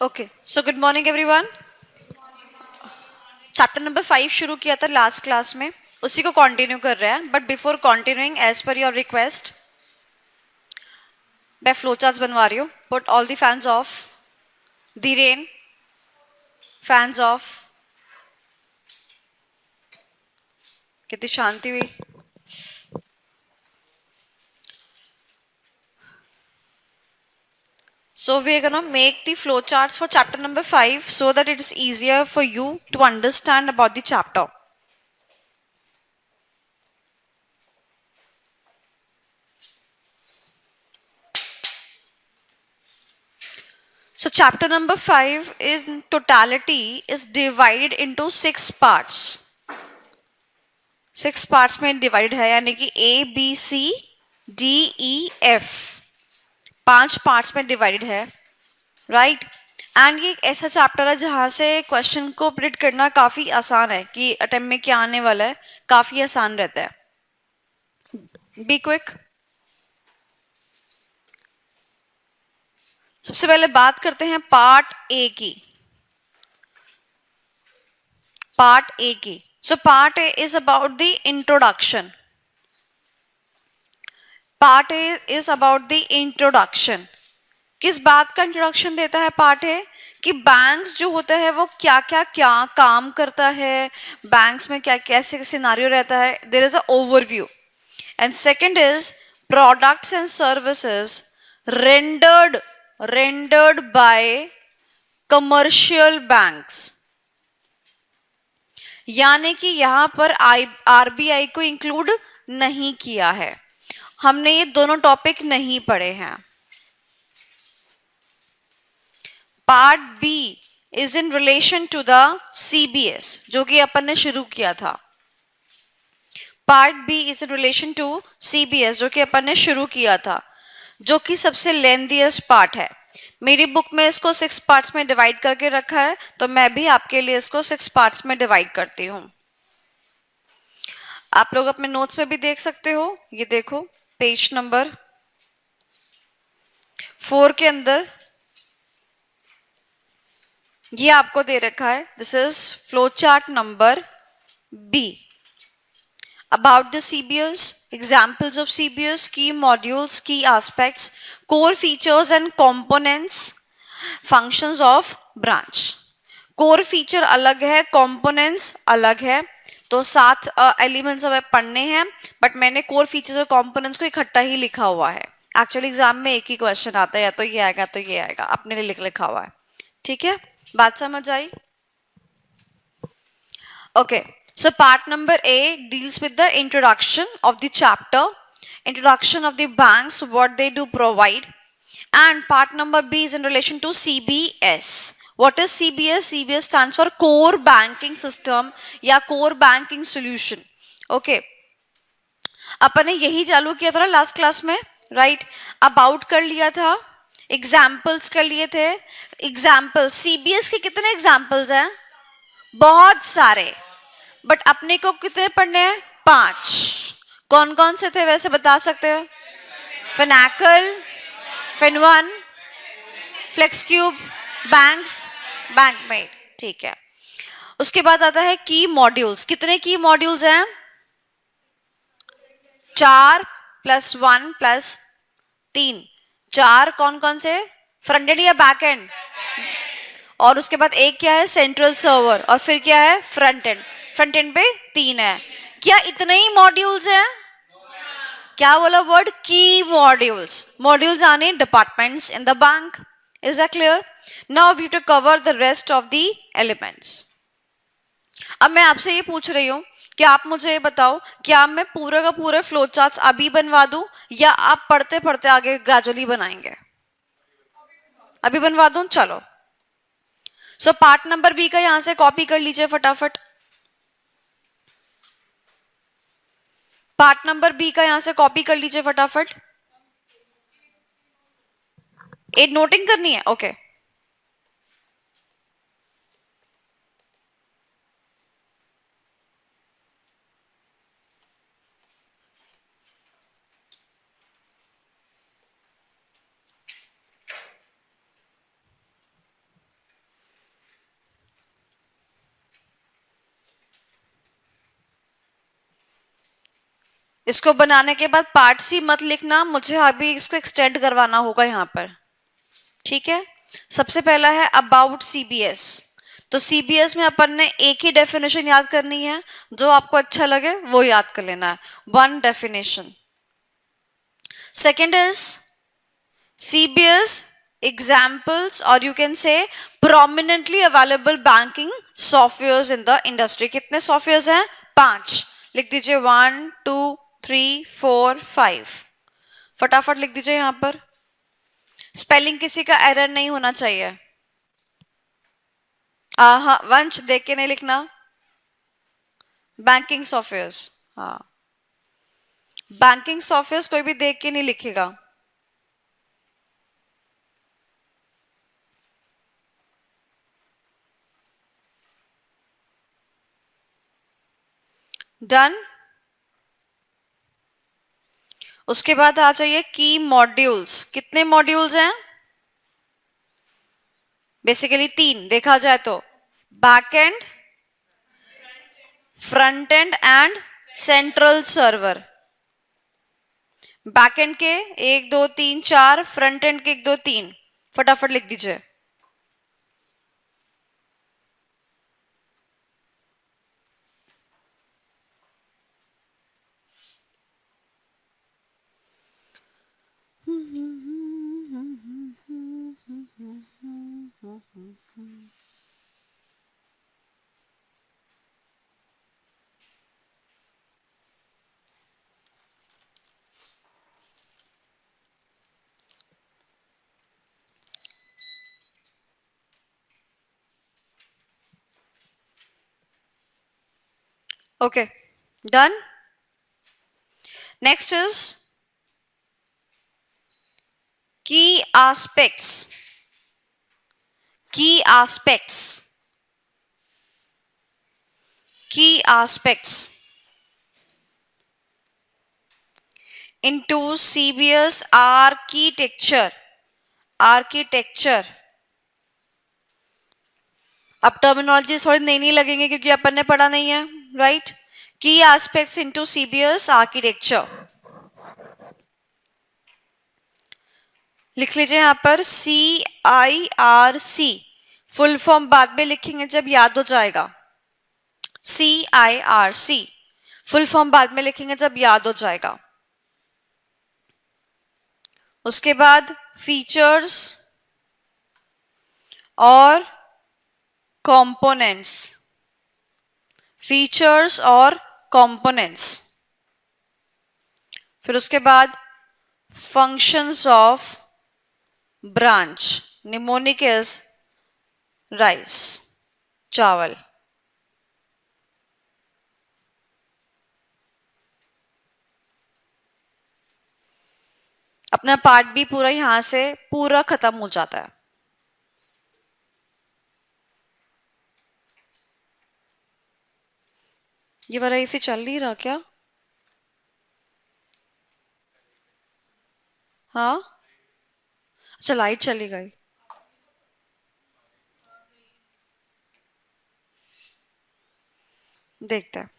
Okay so good morning everyone. Chapter number 5 शुरू किया था लास्ट क्लास में, उसी को कंटिन्यू कर रहे हैं। But before continuing, as per your request, मैं फ्लो चार्ट्स बनवा रही हूँ। Put all the fans off, the rain fans off. कितनी शांति हुई। So we are gonna make the flow charts for chapter number 5 so that it is easier for you to understand about the chapter. So chapter number 5 in totality is divided into 6 parts. 6 parts में divided है, यानी कि A, B, C, D, E, F 5 parts में divided है, right? And ये एक ऐसा chapter है जहाँ से क्वेश्चन को प्रिडिक्ट करना काफ़ी आसान है कि अटेम्प्ट में क्या आने वाला है, काफ़ी आसान रहता है। Be quick. सबसे पहले बात करते हैं पार्ट ए की। पार्ट ए की। So part A is about the introduction. Part A is about the introduction. किस बात का इंट्रोडक्शन देता है पार्ट ए? कि बैंक्स जो होता है वो क्या काम करता है, बैंक्स में क्या कैसे सिनारियो रहता है, there is a overview. And second is products and services rendered by commercial banks। यानी कि यहां पर आरबीआई को इंक्लूड नहीं किया है। हमने ये दोनों टॉपिक नहीं पढ़े हैं। Part B is in relation to the CBS, जो कि अपन ने शुरू किया था। Part B is in relation to CBS, जो कि अपन ने शुरू किया था, जो कि सबसे लेंथीएस्ट पार्ट है। मेरी बुक में इसको 6 पार्ट्स में डिवाइड करके रखा है, तो मैं भी आपके लिए इसको 6 पार्ट्स में डिवाइड करती हूँ। आप लोग अपने नोट्स में भी देख सकते हो। ये देखो पेज नंबर 4 के अंदर ये आपको दे रखा है। This is flow chart number B. About the CBS, examples of CBS, key modules, key aspects, core features and components, functions of branch। core feature अलग है, components अलग है, तो 7 एलिमेंट्स हमें पढ़ने हैं। बट मैंने core features और components को इकट्ठा ही लिखा हुआ है। एक्चुअली एग्जाम में एक ही क्वेश्चन आता है, या तो ये आएगा तो ये आएगा, अपने लिए लिखा हुआ है। ठीक है, बात समझ आई? Okay, so part number A deals with the introduction of the chapter, introduction of the banks, what they do provide, and part number B is in relation to CBS. What is CBS? CBS stands for Core Banking System या Core Banking Solution. Okay, अपन ने यही चालू किया था ना last class में, right? About कर लिया था, एग्जाम्पल्स कर लिए थे। एग्जाम्पल सीबीएस के कितने एग्जाम्पल्स हैं? बहुत सारे। बट अपने को कितने पढ़ने हैं? 5। कौन कौन से थे वैसे बता सकते हो? Finacle, फिन1, flex cube, banks, बैंकमेट। ठीक है, उसके बाद आता है की मॉड्यूल्स। कितने की मॉड्यूल्स हैं? 4 + 1 + 3। 4 कौन कौन से? फ्रंट एंड या बैक एंड? और उसके बाद एक क्या है? Central server. और फिर क्या है? Front end. फ्रंट एंड पे 3 है। क्या इतने ही मॉड्यूल्स हैं? क्या बोला वर्ड? Key modules. मॉड्यूल्स आने departments in the bank. Is that clear? Now we to cover the rest of the elements. अब मैं आपसे ये पूछ रही हूं कि आप मुझे ये बताओ, क्या मैं पूरे का पूरे फ्लो चार्ट्स अभी बनवा दूं या आप पढ़ते पढ़ते आगे ग्रेजुअली बनाएंगे? अभी बनवा दूं? चलो, सो पार्ट नंबर बी का यहां से कॉपी कर लीजिए फटाफट। पार्ट नंबर बी का यहां से कॉपी कर लीजिए फटाफट। एक नोटिंग करनी है? ओके। इसको बनाने के बाद पार्ट सी मत लिखना, मुझे अभी इसको एक्सटेंड करवाना होगा यहाँ पर, ठीक है। सबसे पहला है अबाउट सीबीएस। तो सीबीएस में अपन ने एक ही डेफिनेशन याद करनी है, जो आपको अच्छा लगे वो याद कर लेना है, one definition. Second is CBS examples or you can say prominently available banking softwares in the industry। कितने सॉफ्टवेयर हैं? 5। लिख दीजिए 1 2 3 4 5। फटाफट लिख दीजिए यहां पर। स्पेलिंग किसी का एरर नहीं होना चाहिए। हाँ, वंश देख के नहीं लिखना। बैंकिंग सॉफ्टवेयर्स, हाँ, बैंकिंग सॉफ्टवेयर्स कोई भी देख के नहीं लिखेगा। डन। उसके बाद आ जाइए की मॉड्यूल्स। कितने मॉड्यूल्स हैं? बेसिकली 3 देखा जाए तो, back and, front end and central server. Back and के 1 2 3 4, फ्रंट एंड के 1 2 3। फटाफट लिख दीजिए। Okay, done. Next is key aspects. Key aspects. Key aspects into CBS architecture. Architecture. अब टर्मिनोलॉजी थोड़ी नई नहीं लगेंगे क्योंकि अपन ने पढ़ा नहीं है, राइट। की एस्पेक्ट्स इनटू सीबीएस आर्किटेक्चर। लिख लीजिए यहां पर CIRC। फुल फॉर्म बाद में लिखेंगे जब याद हो जाएगा। CIRC फुल फॉर्म बाद में लिखेंगे जब याद हो जाएगा। उसके बाद फीचर्स और कंपोनेंट्स। फीचर्स और कंपोनेंट्स। फिर उसके बाद functions of branch. Mnemonic is rice, चावल। अपना पार्ट भी पूरा यहां से पूरा खत्म हो जाता है। ये वाला एसी चल नहीं रहा क्या? हाँ, अच्छा, लाइट चली गई। देखते हैं।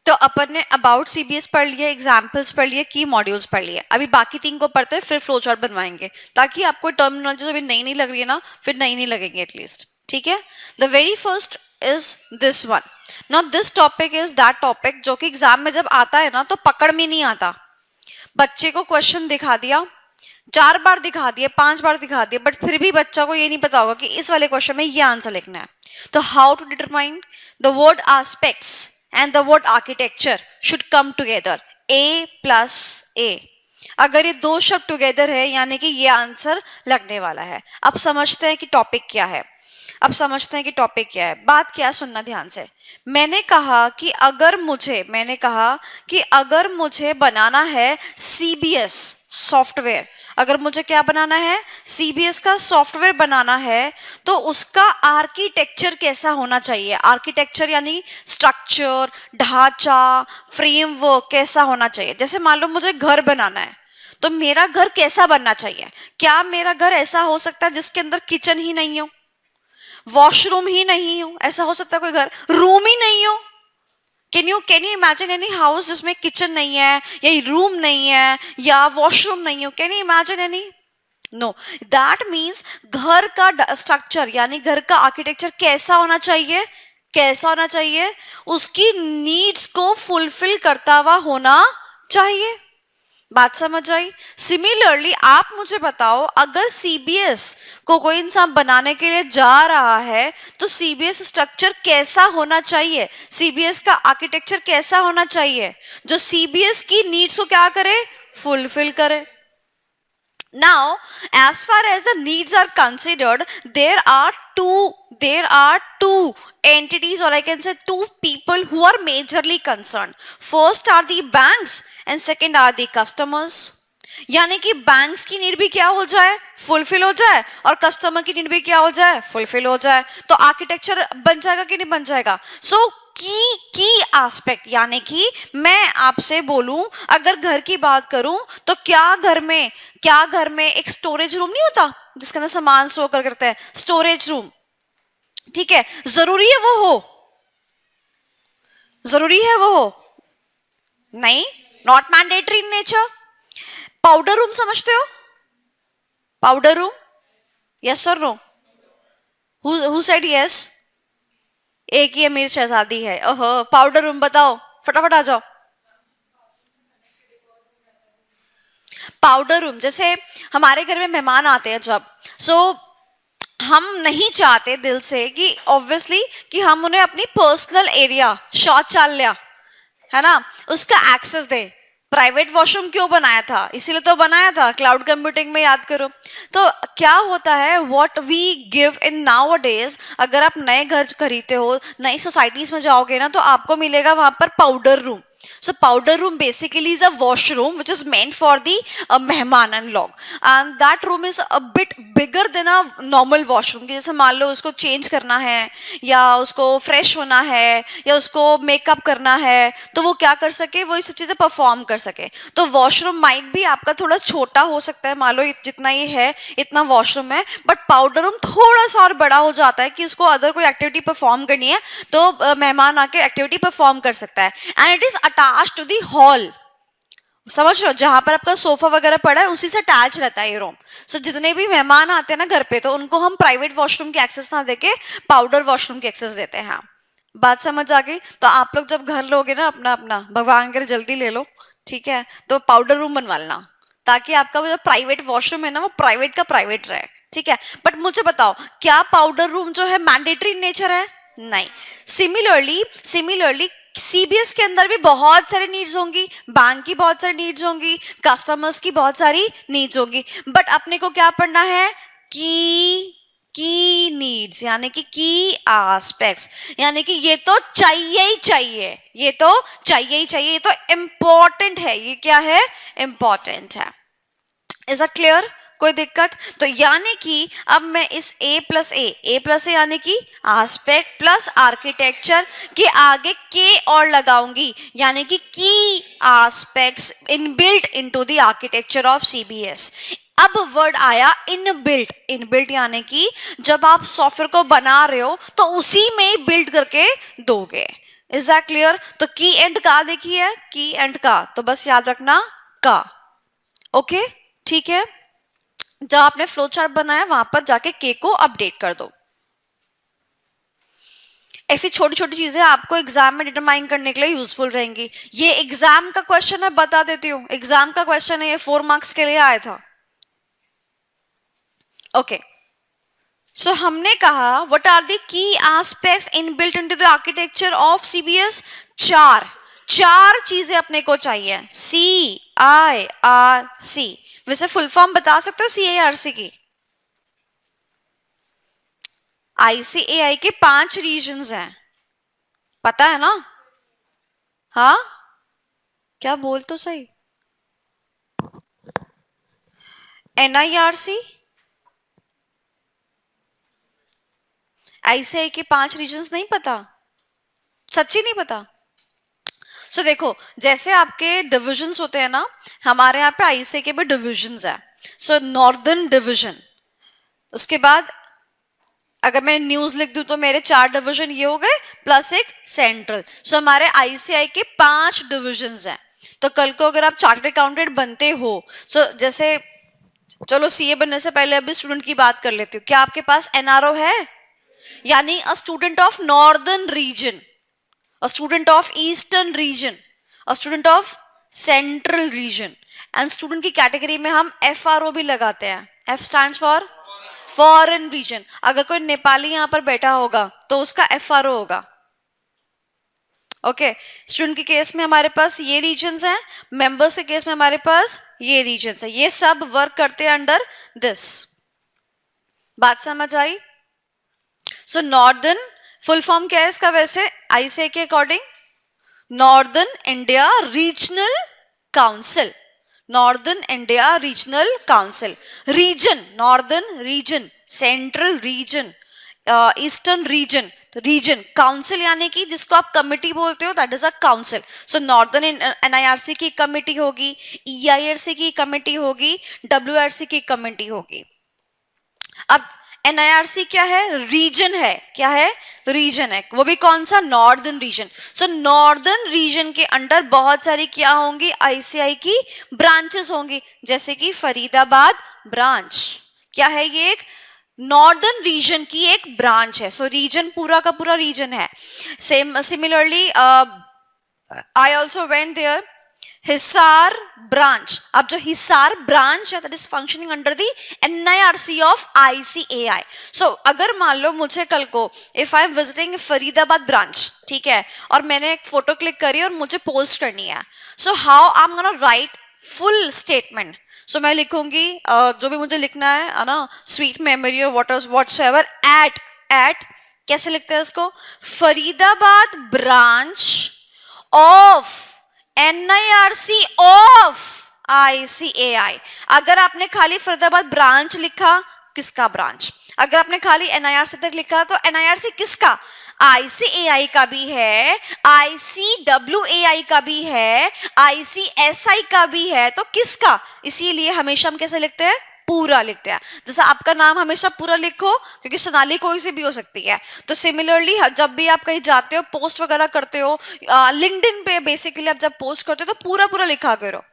तो अपन ने अबाउट सीबीएस पढ़ लिया, एग्जाम्पल्स पढ़ लिए, की मॉड्यूल्स पढ़ लिए। अभी बाकी 3 को पढ़ते हैं, फिर फ्लो चार्ट बनवाएंगे ताकि आपको टर्मिनोलॉजी अभी नई नहीं लग रही है ना, फिर नई नहीं लगेगी एटलीस्ट, ठीक है। The very first is this one. Now this topic is that topic जो कि एग्जाम में जब आता है ना तो पकड़ में नहीं आता। बच्चे को क्वेश्चन दिखा दिया, 4 बार दिखा दिया, 5 बार दिखा दिया, बट फिर भी बच्चा को ये नहीं पता होगा कि इस वाले क्वेश्चन में ये आंसर लिखना है। तो how to determine the word aspects and the word architecture should come together, A plus A। अगर ये 2 शब्द टुगेदर है यानी कि ये आंसर लगने वाला है। अब समझते हैं कि टॉपिक क्या है। बात क्या है, सुनना ध्यान से। मैंने कहा कि अगर मुझे बनाना है सीबीएस सॉफ्टवेयर, अगर मुझे क्या बनाना है, सीबीएस का सॉफ्टवेयर बनाना है, तो उसका आर्किटेक्चर कैसा होना चाहिए। आर्किटेक्चर यानी स्ट्रक्चर, ढांचा, फ्रेमवर्क कैसा होना चाहिए। जैसे मान लो मुझे घर बनाना है, तो मेरा घर कैसा बनना चाहिए। क्या मेरा घर ऐसा हो सकता है जिसके अंदर किचन ही नहीं हो, वॉशरूम ही नहीं हो? ऐसा हो सकता है कोई घर रूम ही नहीं हो? Can you imagine any house जिसमें किचन नहीं है या रूम नहीं है या वॉशरूम नहीं हो? Can you imagine any? No, that means घर का स्ट्रक्चर यानी घर का आर्किटेक्चर कैसा होना चाहिए? कैसा होना चाहिए? उसकी नीड्स को फुलफिल करता हुआ होना चाहिए। बात समझ आई? सिमिलरली आप मुझे बताओ, अगर सीबीएस को कोई इंसान बनाने के लिए जा रहा है तो सीबीएस स्ट्रक्चर कैसा होना चाहिए? सीबीएस का आर्किटेक्चर कैसा होना चाहिए जो सीबीएस की नीड्स को क्या करे? फुलफिल करे। Now, as far as the needs are considered, there are two entities, or I can say two people who are majorly concerned. First are the banks and second are the customers. यानी कि banks की need भी क्या हो जाए? Fulfil हो जाए, और कस्टमर की नीड भी क्या हो जाए? फुलफिल हो जाए। तो आर्किटेक्चर बन जाएगा कि नहीं बन जाएगा? सो की एस्पेक्ट, यानी कि मैं आपसे बोलूं, अगर घर की बात करूं तो क्या घर में एक स्टोरेज रूम नहीं होता जिसके अंदर सामान स्टोर करते हैं? स्टोरेज रूम, ठीक है? जरूरी है वो हो? जरूरी है वो हो? नहीं, not mandatory in nature. Powder room समझते हो? पाउडर रूम, यस और नो? Who said yes? एक ही अमीर शहजादी है। ओहो, पाउडर रूम बताओ, फटाफट आ जाओ। पाउडर रूम, जैसे हमारे घर में मेहमान आते हैं जब, हम नहीं चाहते दिल से कि ऑब्वियसली कि हम उन्हें अपनी पर्सनल एरिया, शौचालय है ना, उसका एक्सेस दे। प्राइवेट वॉशरूम क्यों बनाया था? इसीलिए तो बनाया था, क्लाउड कंप्यूटिंग में याद करो। तो क्या होता है, what we give in nowadays, अगर आप नए घर खरीदते हो, नई सोसाइटीज में जाओगे ना, तो आपको मिलेगा वहां पर powder room. So powder room basically is a washroom which is meant for the mehman and log, and that room is a bit bigger than a normal washroom। जैसे मान लो उसको चेंज करना है या उसको फ्रेश होना है या उसको मेकअप करना है, तो वो क्या कर सके, वो ये सब चीजें परफॉर्म कर सके। तो वॉशरूम माइट भी आपका थोड़ा छोटा हो सकता है, मान लो जितना ये है इतना वॉशरूम है, बट पाउडर रूम थोड़ा सा और बड़ा हो जाता है कि उसको अदर कोई एक्टिविटी परफॉर्म करनी है तो मेहमान आके एक्टिविटी परफॉर्म कर सकता है। And it is attached to the hall, समझ रहे हो? जहां पर आपका सोफा वगैरह पड़ा है उसी से अटैच रहता है ये रूम। सो जितने भी मेहमान आते हैं ना घर पे, तो उनको हम प्राइवेट वॉशरूम की एक्सेस ना देके पाउडर वॉशरूम की एक्सेस देते हैं। बात समझ आ गई? तो आप लोग जब घर लोगे ना अपना अपना, भगवान करे जल्दी ले लो, ठीक है? तो पाउडर रूम बनवा लेना, ताकि आपका जो प्राइवेट वॉशरूम है ना, वो प्राइवेट का प्राइवेट रहे, ठीक है? बट मुझे बताओ, क्या पाउडर रूम जो है मैंडेटरी नेचर है? नहीं। सिमिलरली सीबीएस के अंदर भी बहुत सारी नीड्स होंगी, बैंक की बहुत सारी नीड्स होंगी, कस्टमर्स की बहुत सारी नीड्स होंगी, बट अपने को क्या पढ़ना है? की नीड्स, यानी कि की एस्पेक्ट्स, यानी कि ये तो चाहिए ही चाहिए, ये तो चाहिए ही चाहिए, ये तो इंपॉर्टेंट है। ये क्या है? इंपॉर्टेंट है। Is that clear? कोई दिक्कत? तो यानी कि अब मैं इस ए प्लस ए यानी कि एस्पेक्ट प्लस आर्किटेक्चर के आगे के और लगाऊंगी, यानी कि की aspects inbuilt into the architecture of CBS. अब वर्ड आया इनबिल्ट यानी कि जब आप सॉफ्टवेयर को बना रहे हो तो उसी में ही बिल्ड करके दोगे। Is that clear? तो की एंड का देखिए, की एंड का, तो बस याद रखना का। ओके, ठीक है? जहां आपने फ्लो चार्ट बनाया वहां पर जाके के को अपडेट कर दो। ऐसी छोटी छोटी चीजें आपको एग्जाम में डिटरमाइन करने के लिए यूजफुल रहेंगी। ये एग्जाम का क्वेश्चन है, बता देती हूँ, एग्जाम का क्वेश्चन है, ये 4 मार्क्स के लिए आया था। ओके, सो हमने कहा what are the key aspects inbuilt into the architecture of CBS? चार चीजें अपने को चाहिए, CIRC। वैसे फुल फॉर्म बता सकते हो CIRC की? ICAI के 5 रीजन्स हैं, पता है ना? हाँ, क्या बोल तो सही। NIRC, ICAI के 5 रीजन्स नहीं पता? सच्ची नहीं पता? सो देखो, जैसे आपके डिविजन्स होते हैं ना, हमारे यहाँ पे आईसीए के भी डिविजन्स है। सो नॉर्दर्न डिवीजन, उसके बाद अगर मैं न्यूज लिख दूं तो मेरे 4 डिवीजन ये हो गए प्लस एक सेंट्रल। सो हमारे आईसीआई के 5 डिविजन्स हैं। तो कल को अगर आप चार्टर्ड अकाउंटेंट बनते हो, सो जैसे चलो सीए बनने से पहले अभी स्टूडेंट की बात कर लेती हूँ। क्या आपके पास एनआरओ है? यानी a student of northern region, a student of eastern region, a student of central region. And student की कैटेगरी में हम एफआरओ भी लगाते हैं। F stands for foreign region. अगर कोई नेपाली यहां पर बैठा होगा तो उसका एफआरओ होगा। ओके, स्टूडेंट के केस में हमारे पास ये रीजन्स हैं, मेंबर्स के केस में हमारे पास ये रीजन्स हैं। ये सब वर्क करते हैं अंडर दिस। बात समझ आई? सो नॉर्दर्न फुल फॉर्म क्या है इसका वैसे आईसीआई के according? Northern India regional council. Northern India regional council. Region northern region, central region, eastern region. तो रीजन काउंसिल यानी कि जिसको आप कमिटी बोलते हो, that is a council. So northern NIRC की कमिटी होगी, ईआईआरसी की कमिटी होगी, डब्ल्यूआरसी की कमिटी होगी। अब एनआईआरसी क्या है? रीजन है। क्या है? रीजन है। वो भी कौन सा? Northern region. So northern region के अंडर बहुत सारी क्या होंगी? आईसीआई की ब्रांचेस होंगी, जैसे कि फरीदाबाद ब्रांच। क्या है ये? एक नॉर्दर्न रीजन की एक ब्रांच है। सो रीजन पूरा का पूरा रीजन है। Same similarly I also went there Hisar branch. अब जो हिसार ब्रांच है that is functioning under the NIRC of ICAI. So अगर मान लो मुझे कल को if I am visiting Faridabad branch, ठीक है, और मैंने एक फोटो क्लिक करी और मुझे पोस्ट करनी है, so how I am gonna write full statement. So मैं लिखूंगी जो भी मुझे लिखना है ना, स्वीट मेमोरी और व्हाटसोएवर एट कैसे लिखते हैं इसको? Faridabad branch of NIRC of ICAI. अगर आपने खाली फरीदाबाद ब्रांच लिखा, किसका ब्रांच? अगर आपने खाली एनआईआरसी तक लिखा तो एनआईआरसी किसका? आईसीएआई का भी है, आईसीडब्ल्यूएआई का भी है, आईसीएसआई का भी है, तो किसका? इसीलिए हमेशा हम कैसे लिखते हैं? पूरा लिखते हैं। जैसा आपका नाम हमेशा पूरा लिखो, क्योंकि सोनाली कोई से भी हो सकती है। तो सिमिलरली जब भी आप कहीं जाते हो, पोस्ट वगैरह करते हो, लिंक्डइन पे बेसिकली आप जब पोस्ट करते हो तो पूरा पूरा लिखा करो।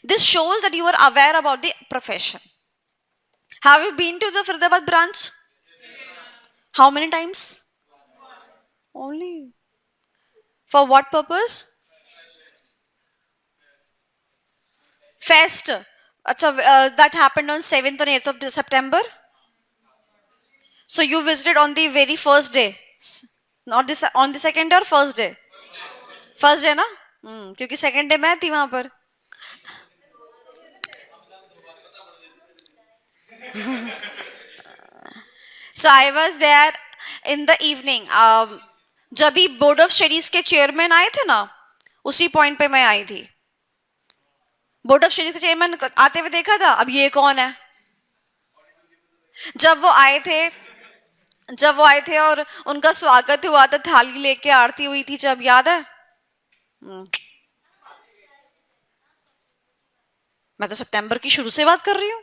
This shows that you are aware about the profession. Have you been to the Faridabad branch? How many times? Only. For what purpose? Fest. Achha, that happened on 7th and 8th of September. So you visited on the very first day, not this on the second day or first day? First day ना? क्योंकि second day मैं थी वहाँ पर। So I was there in the evening. जब भी board of studies के chairman आए थे ना, उसी पॉइंट पे मैं आई थी। बोर्ड ऑफ स्टडीज के चेयरमैन आते हुए देखा था। अब ये कौन है? जब वो आए थे और उनका स्वागत हुआ था, थाली लेके आरती हुई थी, जब याद है? मैं तो सितंबर की शुरू से बात कर रही हूँ।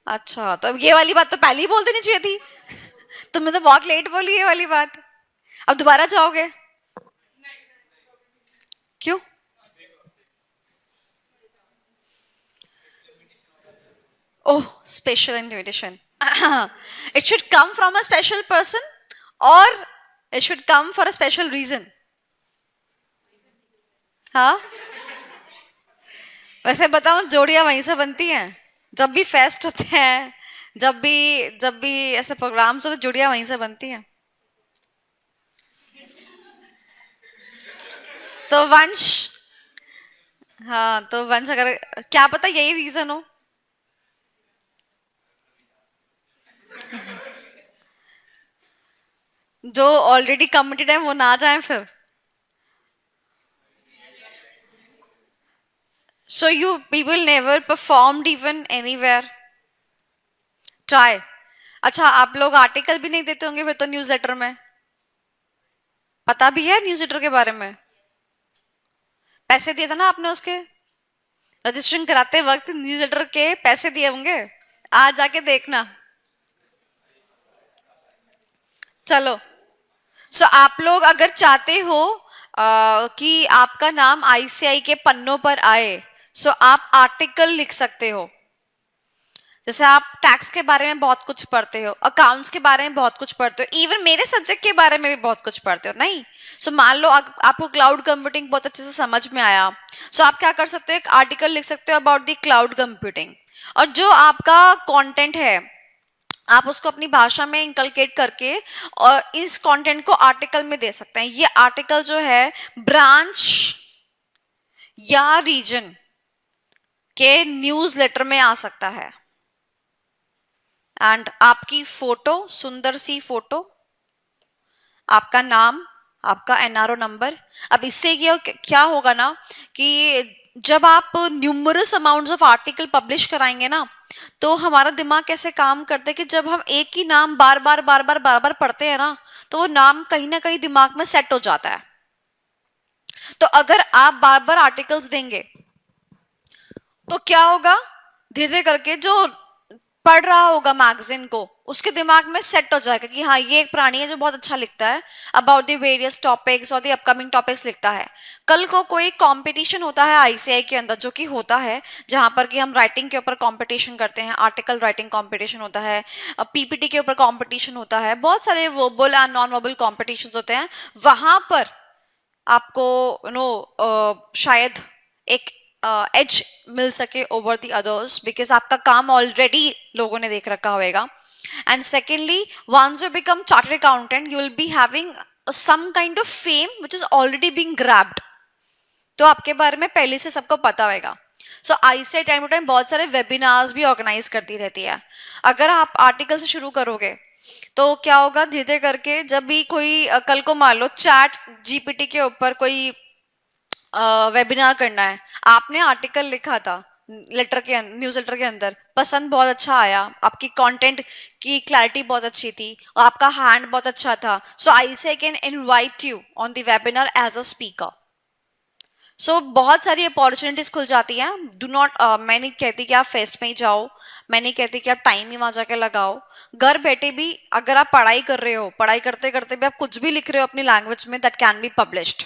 अच्छा, तो अब ये वाली बात तो पहले ही बोल देनी चाहिए थी। तुमने तो बहुत लेट बोली ये वाली बात। अब दोबारा जाओगे? क्यों? Oh, special invitation. It should come from a special person और it should come for a special reason. हाँ, वैसे बताओ, जोड़ियां वहीं से बनती हैं। जब भी फेस्ट होते हैं, जब भी ऐसे प्रोग्राम्स होते, जोड़ियां वहीं से बनती हैं। तो वंश, हाँ, तो वंश अगर क्या पता यही रीजन हो। जो ऑलरेडी कमिटेड है वो ना जाए फिर। So you people never performed even anywhere. Try. अच्छा, आप लोग आर्टिकल भी नहीं देते होंगे फिर तो न्यूज़लेटर में? पता भी है न्यूज़लेटर के बारे में? पैसे दिए थे ना आपने उसके? रजिस्ट्रेशन कराते वक्त न्यूज़लेटर के पैसे दिए होंगे। आज जाके देखना। चलो, सो आप लोग अगर चाहते हो कि आपका नाम आईसीआई के पन्नों पर आए, सो आप आर्टिकल लिख सकते हो। जैसे आप टैक्स के बारे में बहुत कुछ पढ़ते हो, अकाउंट्स के बारे में बहुत कुछ पढ़ते हो, इवन मेरे सब्जेक्ट के बारे में भी बहुत कुछ पढ़ते हो, नहीं? सो मान लो आपको क्लाउड कंप्यूटिंग बहुत अच्छे से समझ में आया, सो आप क्या कर सकते हो, एक आर्टिकल लिख सकते हो अबाउट द क्लाउड कंप्यूटिंग। और जो आपका कंटेंट है, आप उसको अपनी भाषा में इंकलकेट करके और इस कंटेंट को आर्टिकल में दे सकते हैं। ये आर्टिकल जो है ब्रांच या रीजन के न्यूज लेटर में आ सकता है। एंड आपकी फोटो, सुंदर सी फोटो, आपका नाम, आपका एनआरओ नंबर। अब इससे ये क्या होगा ना कि जब आप numerous amounts of article publish कराएंगे ना, तो हमारा दिमाग कैसे काम करता है कि जब हम एक ही नाम बार बार पढ़ते हैं ना, तो वो नाम कहीं ना कहीं दिमाग में सेट हो जाता है। तो अगर आप बार बार आर्टिकल्स देंगे तो क्या होगा, धीरे धीरे करके जो पढ़ रहा होगा मैगजीन को, उसके दिमाग में सेट हो जाएगा कि हाँ ये एक प्राणी है जो बहुत अच्छा लिखता है अबाउट द वेरियस टॉपिक्स और द अपकमिंग टॉपिक्स लिखता है। कल को कोई कंपटीशन होता है आईसीआई के अंदर, जो कि होता है जहां पर कि हम राइटिंग के ऊपर कंपटीशन करते हैं, आर्टिकल राइटिंग कंपटीशन होता है, पीपीटी के ऊपर कंपटीशन होता है, बहुत सारे verbal and non verbal competition होते हैं। वहां पर आपको शायद एक एज मिल सके ओवर द अदर्स, बिकॉज आपका काम ऑलरेडी लोगों ने देख रखा होगा। And secondly, once you become chartered accountant, you will be having some kind of fame which is already being grabbed. तो आपके बारे में पहले से सबको पता होगा। So ICI time to time बहुत सारे वेबिनार्स भी ऑर्गेनाइज करती रहती है। अगर आप आर्टिकल से शुरू करोगे तो क्या होगा, धीरे धीरे करके जब भी कोई कल को मान लो चैट जीपीटी के ऊपर कोई वेबिनार करना है, आपने आर्टिकल लिखा था लेटर के न्यूज लेटर के अंदर, पसंद बहुत अच्छा आया, आपकी कंटेंट की क्लैरिटी बहुत अच्छी थी और आपका हैंड बहुत अच्छा था, so ICI can invite you on the webinar as a speaker. So बहुत सारी अपॉर्चुनिटीज खुल जाती हैं। डू नॉट, मैं नहीं कहती कि आप फेस्ट में ही जाओ, मैं नहीं कहती कि आप टाइम ही वहां जाके लगाओ। घर बैठे भी अगर आप पढ़ाई कर रहे हो, पढ़ाई करते करते भी आप कुछ भी लिख रहे हो अपनी लैंग्वेज में, that can be published.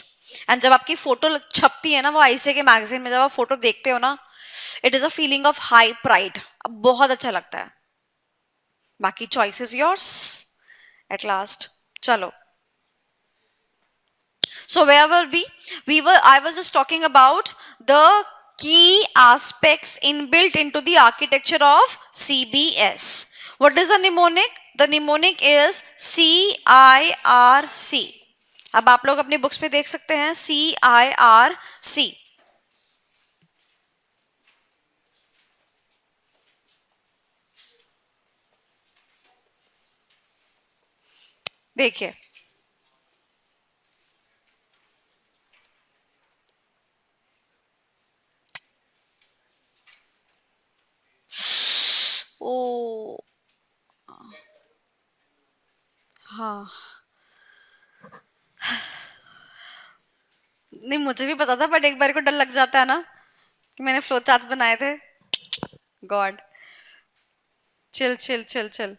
And जब आपकी फोटो छपती है ना वो आईसीआई के मैगजीन में, जब आप फोटो देखते हो ना, it is a feeling of high pride, बहुत अच्छा लगता है। बाकी choice is yours at last. चलो, so wherever I was just talking about the key aspects inbuilt into the architecture of CBS. What is the mnemonic? The mnemonic is CIRC. अब आप लोग अपनी बुक्स में देख सकते हैं CIRC। देखिए, ओ हाँ, नहीं मुझे भी पता था, बट एक बार को डर लग जाता है ना कि मैंने फ्लो चार्ट्स बनाए थे। God, chill chill chill chill.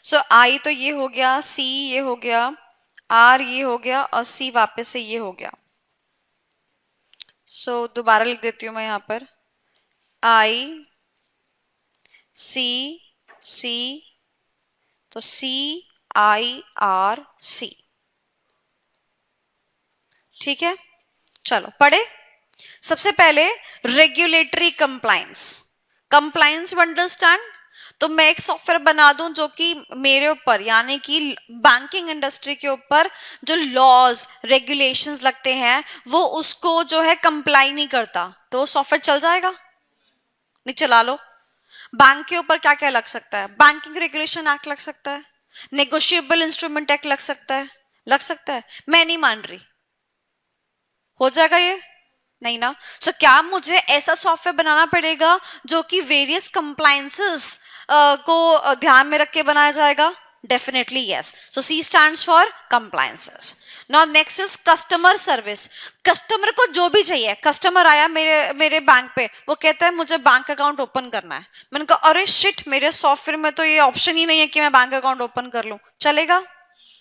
So I तो ये हो गया, सी ये हो गया, आर ये हो गया और सी वापस से ये हो गया। सो दोबारा लिख देती हूँ मैं यहाँ पर, आई सी सी, तो CIRC। ठीक है, चलो पढ़े। सबसे पहले regulatory compliance, compliance to understand. तो मैं एक सॉफ्टवेयर बना दूं जो कि मेरे ऊपर, यानी कि बैंकिंग इंडस्ट्री के ऊपर जो लॉज रेगुलेशंस लगते हैं वो उसको जो है कंप्लाई नहीं करता, तो सॉफ्टवेयर चल जाएगा? नहीं, चला लो। बैंक के ऊपर क्या क्या लग सकता है? बैंकिंग रेगुलेशन एक्ट लग सकता है, नेगोशिएबल इंस्ट्रूमेंट एक्ट लग सकता है, लग सकता है। मैं नहीं मान रही, हो जाएगा ये? नहीं ना। सो क्या मुझे ऐसा सॉफ्टवेयर बनाना पड़ेगा जो कि वेरियस कंप्लायंसेस को ध्यान में रख के बनाया जाएगा? Definitely yes. So C stands for compliances. Now next is customer service. Customer को जो भी चाहिए, कस्टमर आया मेरे मेरे बैंक पे, वो कहता है मुझे बैंक अकाउंट ओपन करना है. मैंने कहा अरे शिट, मेरे सॉफ्टवेयर में तो ये ऑप्शन ही नहीं है कि मैं बैंक अकाउंट ओपन कर लूं. चलेगा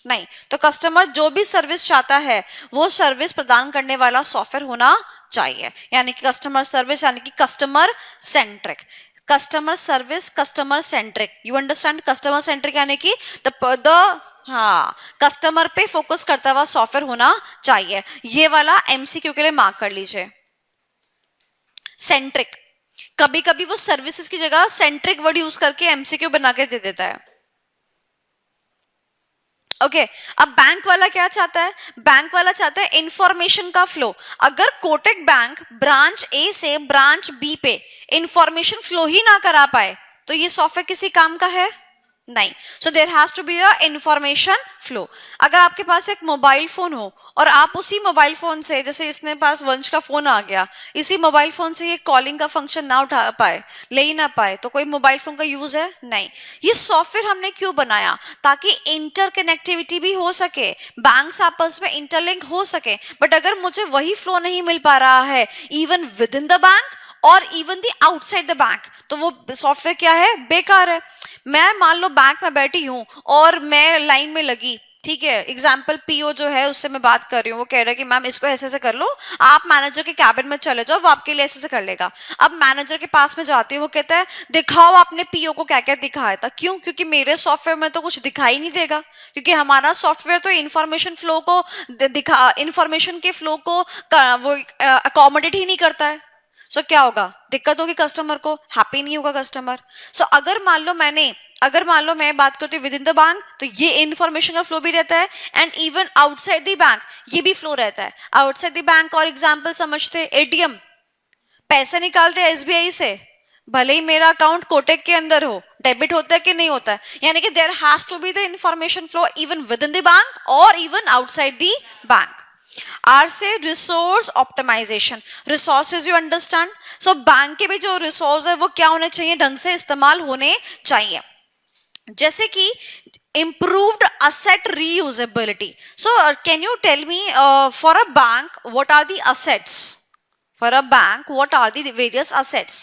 नहीं. तो कस्टमर जो भी सर्विस चाहता है वो सर्विस प्रदान करने वाला सॉफ्टवेयर होना चाहिए. यानी कि कस्टमर सर्विस यानी कि customer centric. Customer service customer centric. You understand? Customer centric यानी कि द हाँ, कस्टमर पे फोकस करता हुआ सॉफ्टवेयर होना चाहिए. ये वाला एमसीक्यू के लिए मार्क कर लीजिए. सेंट्रिक, कभी कभी वो सर्विसेज की जगह सेंट्रिक वर्ड यूज करके एमसीक्यू बना के दे देता है. ओके अब बैंक वाला क्या चाहता है? बैंक वाला चाहता है इंफॉर्मेशन का फ्लो. अगर कोटक बैंक ब्रांच ए से ब्रांच बी पे इंफॉर्मेशन फ्लो ही ना करा पाए तो ये सॉफ्टवेयर किसी काम का है नहीं. So there has to be a information flow. अगर आपके पास एक मोबाइल फोन हो और आप उसी मोबाइल फोन से, जैसे इसने पास वंश का फोन आ गया, इसी मोबाइल फोन से ये कॉलिंग का फंक्शन ना उठा पाए, ले ही ना पाए, तो कोई मोबाइल फोन का यूज है नहीं. ये सॉफ्टवेयर हमने क्यों बनाया? ताकि इंटरकनेक्टिविटी भी हो सके, बैंक्स आपस में इंटरलिंक हो सके. बट अगर मुझे वही फ्लो नहीं मिल पा रहा है even within the bank और even the outside the bank, तो वो सॉफ्टवेयर क्या है? बेकार है. मैं मान लो बैंक में बैठी हूं और मैं लाइन में लगी, ठीक है, एग्जाम्पल पीओ जो है उससे मैं बात कर रही हूँ, वो कह रहा है कि मैम इसको ऐसे ऐसे कर लो, आप मैनेजर के कैबिन में चले जाओ, वो आपके लिए ऐसे ऐसे कर लेगा. अब मैनेजर के पास में जाती है, वो कहता है दिखाओ आपने पीओ को क्या क्या दिखाया था. क्यों? क्योंकि मेरे सॉफ्टवेयर में तो कुछ दिखाई नहीं देगा, क्योंकि हमारा सॉफ्टवेयर तो इंफॉर्मेशन फ्लो को इंफॉर्मेशन के फ्लो को वो अकोमोडेट ही नहीं करता है. सो क्या होगा? दिक्कत होगी कस्टमर को, हैप्पी नहीं होगा कस्टमर. सो अगर मान लो मैं बात करती हूँ विद इन द बैंक, तो ये इंफॉर्मेशन का फ्लो भी रहता है. And even outside the bank ये भी फ्लो रहता है. आउटसाइड द बैंक और एग्जांपल समझते, एटीएम, पैसे निकालते एसबीआई से, भले ही मेरा अकाउंट कोटक के अंदर हो, डेबिट होता है कि नहीं होता है. यानी कि there has to be the information flow even within the bank और even outside the bank. Or say resource optimization. Resources you understand. So bank के भी जो रिसोर्स है वो क्या होने चाहिए? ढंग से इस्तेमाल होने चाहिए. जैसे कि improved asset reusability. So can you tell me for a bank what are the assets? For a bank what are the various assets?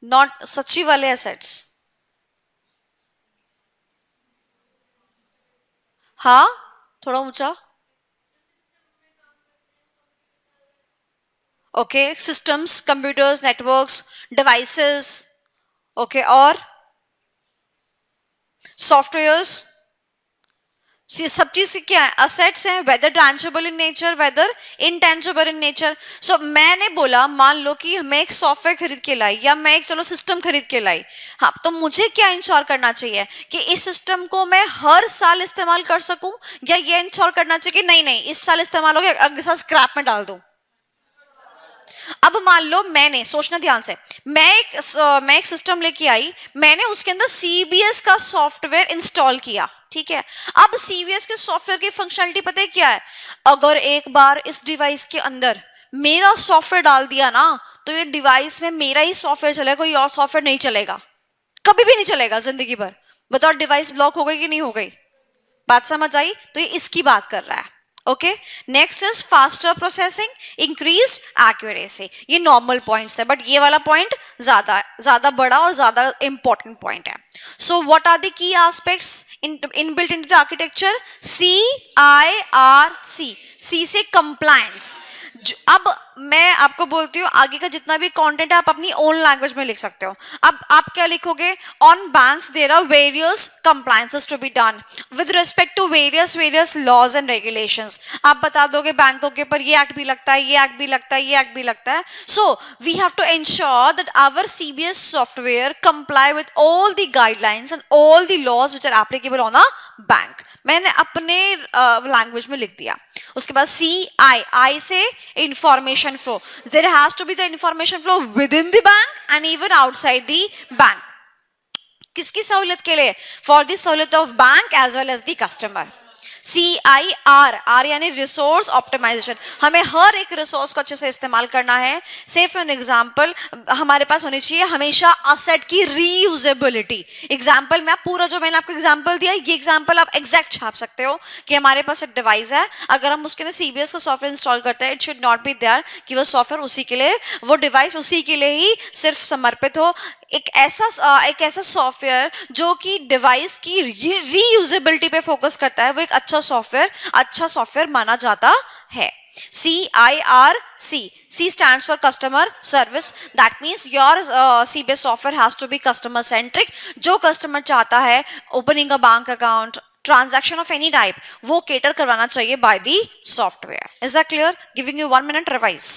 Not सच्ची वाले assets. हाँ, थोड़ा ऊंचा. Okay, systems, computers, networks, devices. Okay, और softwares. सब चीज क्या है? असेट्स हैं, whether tangible in nature whether intangible in nature. So मैंने बोला मान लो कि मैं एक सॉफ्टवेयर खरीद के लाई या मैं एक चलो सिस्टम खरीद के लाई, हाँ, तो मुझे क्या इंश्योर करना चाहिए कि इस सिस्टम को मैं हर साल इस्तेमाल कर सकूं, या ये इंश्योर करना चाहिए कि नहीं नहीं इस साल इस्तेमाल हो गया अगले साल स्क्रैप में डाल दूं. अब मान लो मैंने, सोचना ध्यान से, मैं एक सिस्टम लेके आई, मैंने उसके अंदर सीबीएस का सॉफ्टवेयर इंस्टॉल किया, ठीक है. अब सीबीएस के सॉफ्टवेयर की फंक्शनलिटी पता है क्या है? अगर एक बार इस डिवाइस के अंदर मेरा सॉफ्टवेयर डाल दिया ना, तो ये डिवाइस में मेरा ही सॉफ्टवेयर चलेगा, कोई और सॉफ्टवेयर नहीं चलेगा, कभी भी नहीं चलेगा जिंदगी भर. बताओ डिवाइस ब्लॉक हो गई कि नहीं हो गई? बात समझ आई? तो ये इसकी बात कर रहा है. Okay, next is faster processing, increased accuracy. ये नॉर्मल पॉइंट्स थे, बट ये वाला पॉइंट ज्यादा बड़ा और ज्यादा इंपॉर्टेंट पॉइंट है. So what are the key aspects inbuilt into the architecture? CIRC. C से कंप्लायंस. अब मैं आपको बोलती हूँ आगे का जितना भी कंटेंट है आप अपनी ओन लैंग्वेज में लिख सकते हो. अब आप क्या लिखोगे? On banks there are various compliances to be done with respect to various laws and regulations. आप बता दोगे बैंकों के ऊपर ये एक्ट भी लगता है, ये एक्ट भी लगता है, ये एक्ट भी लगता है. So we have to ensure that our CBS software comply with all the guidelines and all the laws which are applicable on a bank. मैंने अपने लैंग्वेज में लिख दिया. उसके बाद CI से information flow. There has to be the information flow within the bank and even outside the bank. किसकी सहूलियत के लिए? फॉर द सहूलियत of bank as well as the customer. CIR यानी रिसोर्स ऑप्टिमाइजेशन, हमें हर एक रिसोर्स को अच्छे से इस्तेमाल करना है। से फॉर एग्जांपल हमारे पास होनी चाहिए हमेशा असेट की रीयूजेबिलिटी। एग्जांपल में पूरा जो मैंने आपको एग्जांपल दिया, ये एग्जांपल आप एग्जैक्ट छाप सकते हो कि हमारे पास एक डिवाइस है, अगर हम उसके अंदर CBS का सॉफ्टवेयर इंस्टॉल करते हैं, it should not be there कि वो सॉफ्टवेयर उसी के लिए, वो डिवाइस उसी के लिए ही सिर्फ समर्पित हो। एक ऐसा सॉफ्टवेयर जो कि डिवाइस की रीयूजेबिलिटी पे फोकस करता है, वो एक अच्छा सॉफ्टवेयर माना जाता है। CIRC. C stands for customer service. That means your CBS software has to be customer centric. जो customer चाहता है opening a bank account, transaction of any type, वो cater करवाना चाहिए by the software. Is that clear? Giving you 1 minute revise.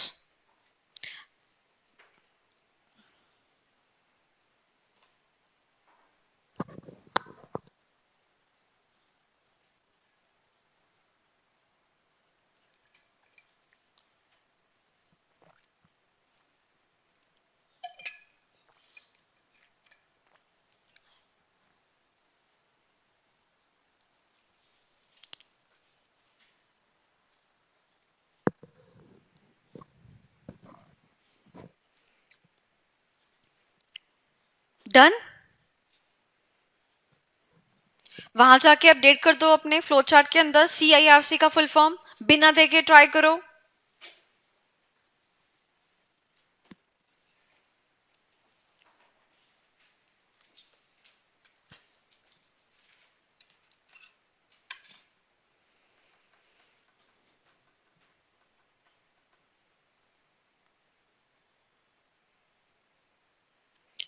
Done? वहां जाके update कर दो अपने फ्लो चार्ट के अंदर CIRC का फुल फॉर्म, बिना देखे ट्राई करो।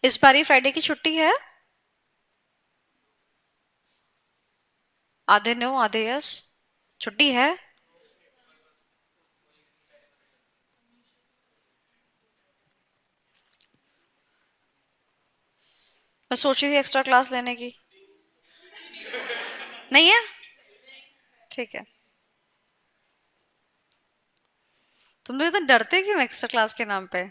इस बारी फ्राइडे की छुट्टी है, आधे नो आधे यस, छुट्टी है। मैं सोच रही थी एक्स्ट्रा क्लास लेने की, नहीं है, ठीक है। तुम लोग इतना डरते क्यों एक्स्ट्रा क्लास के नाम पे?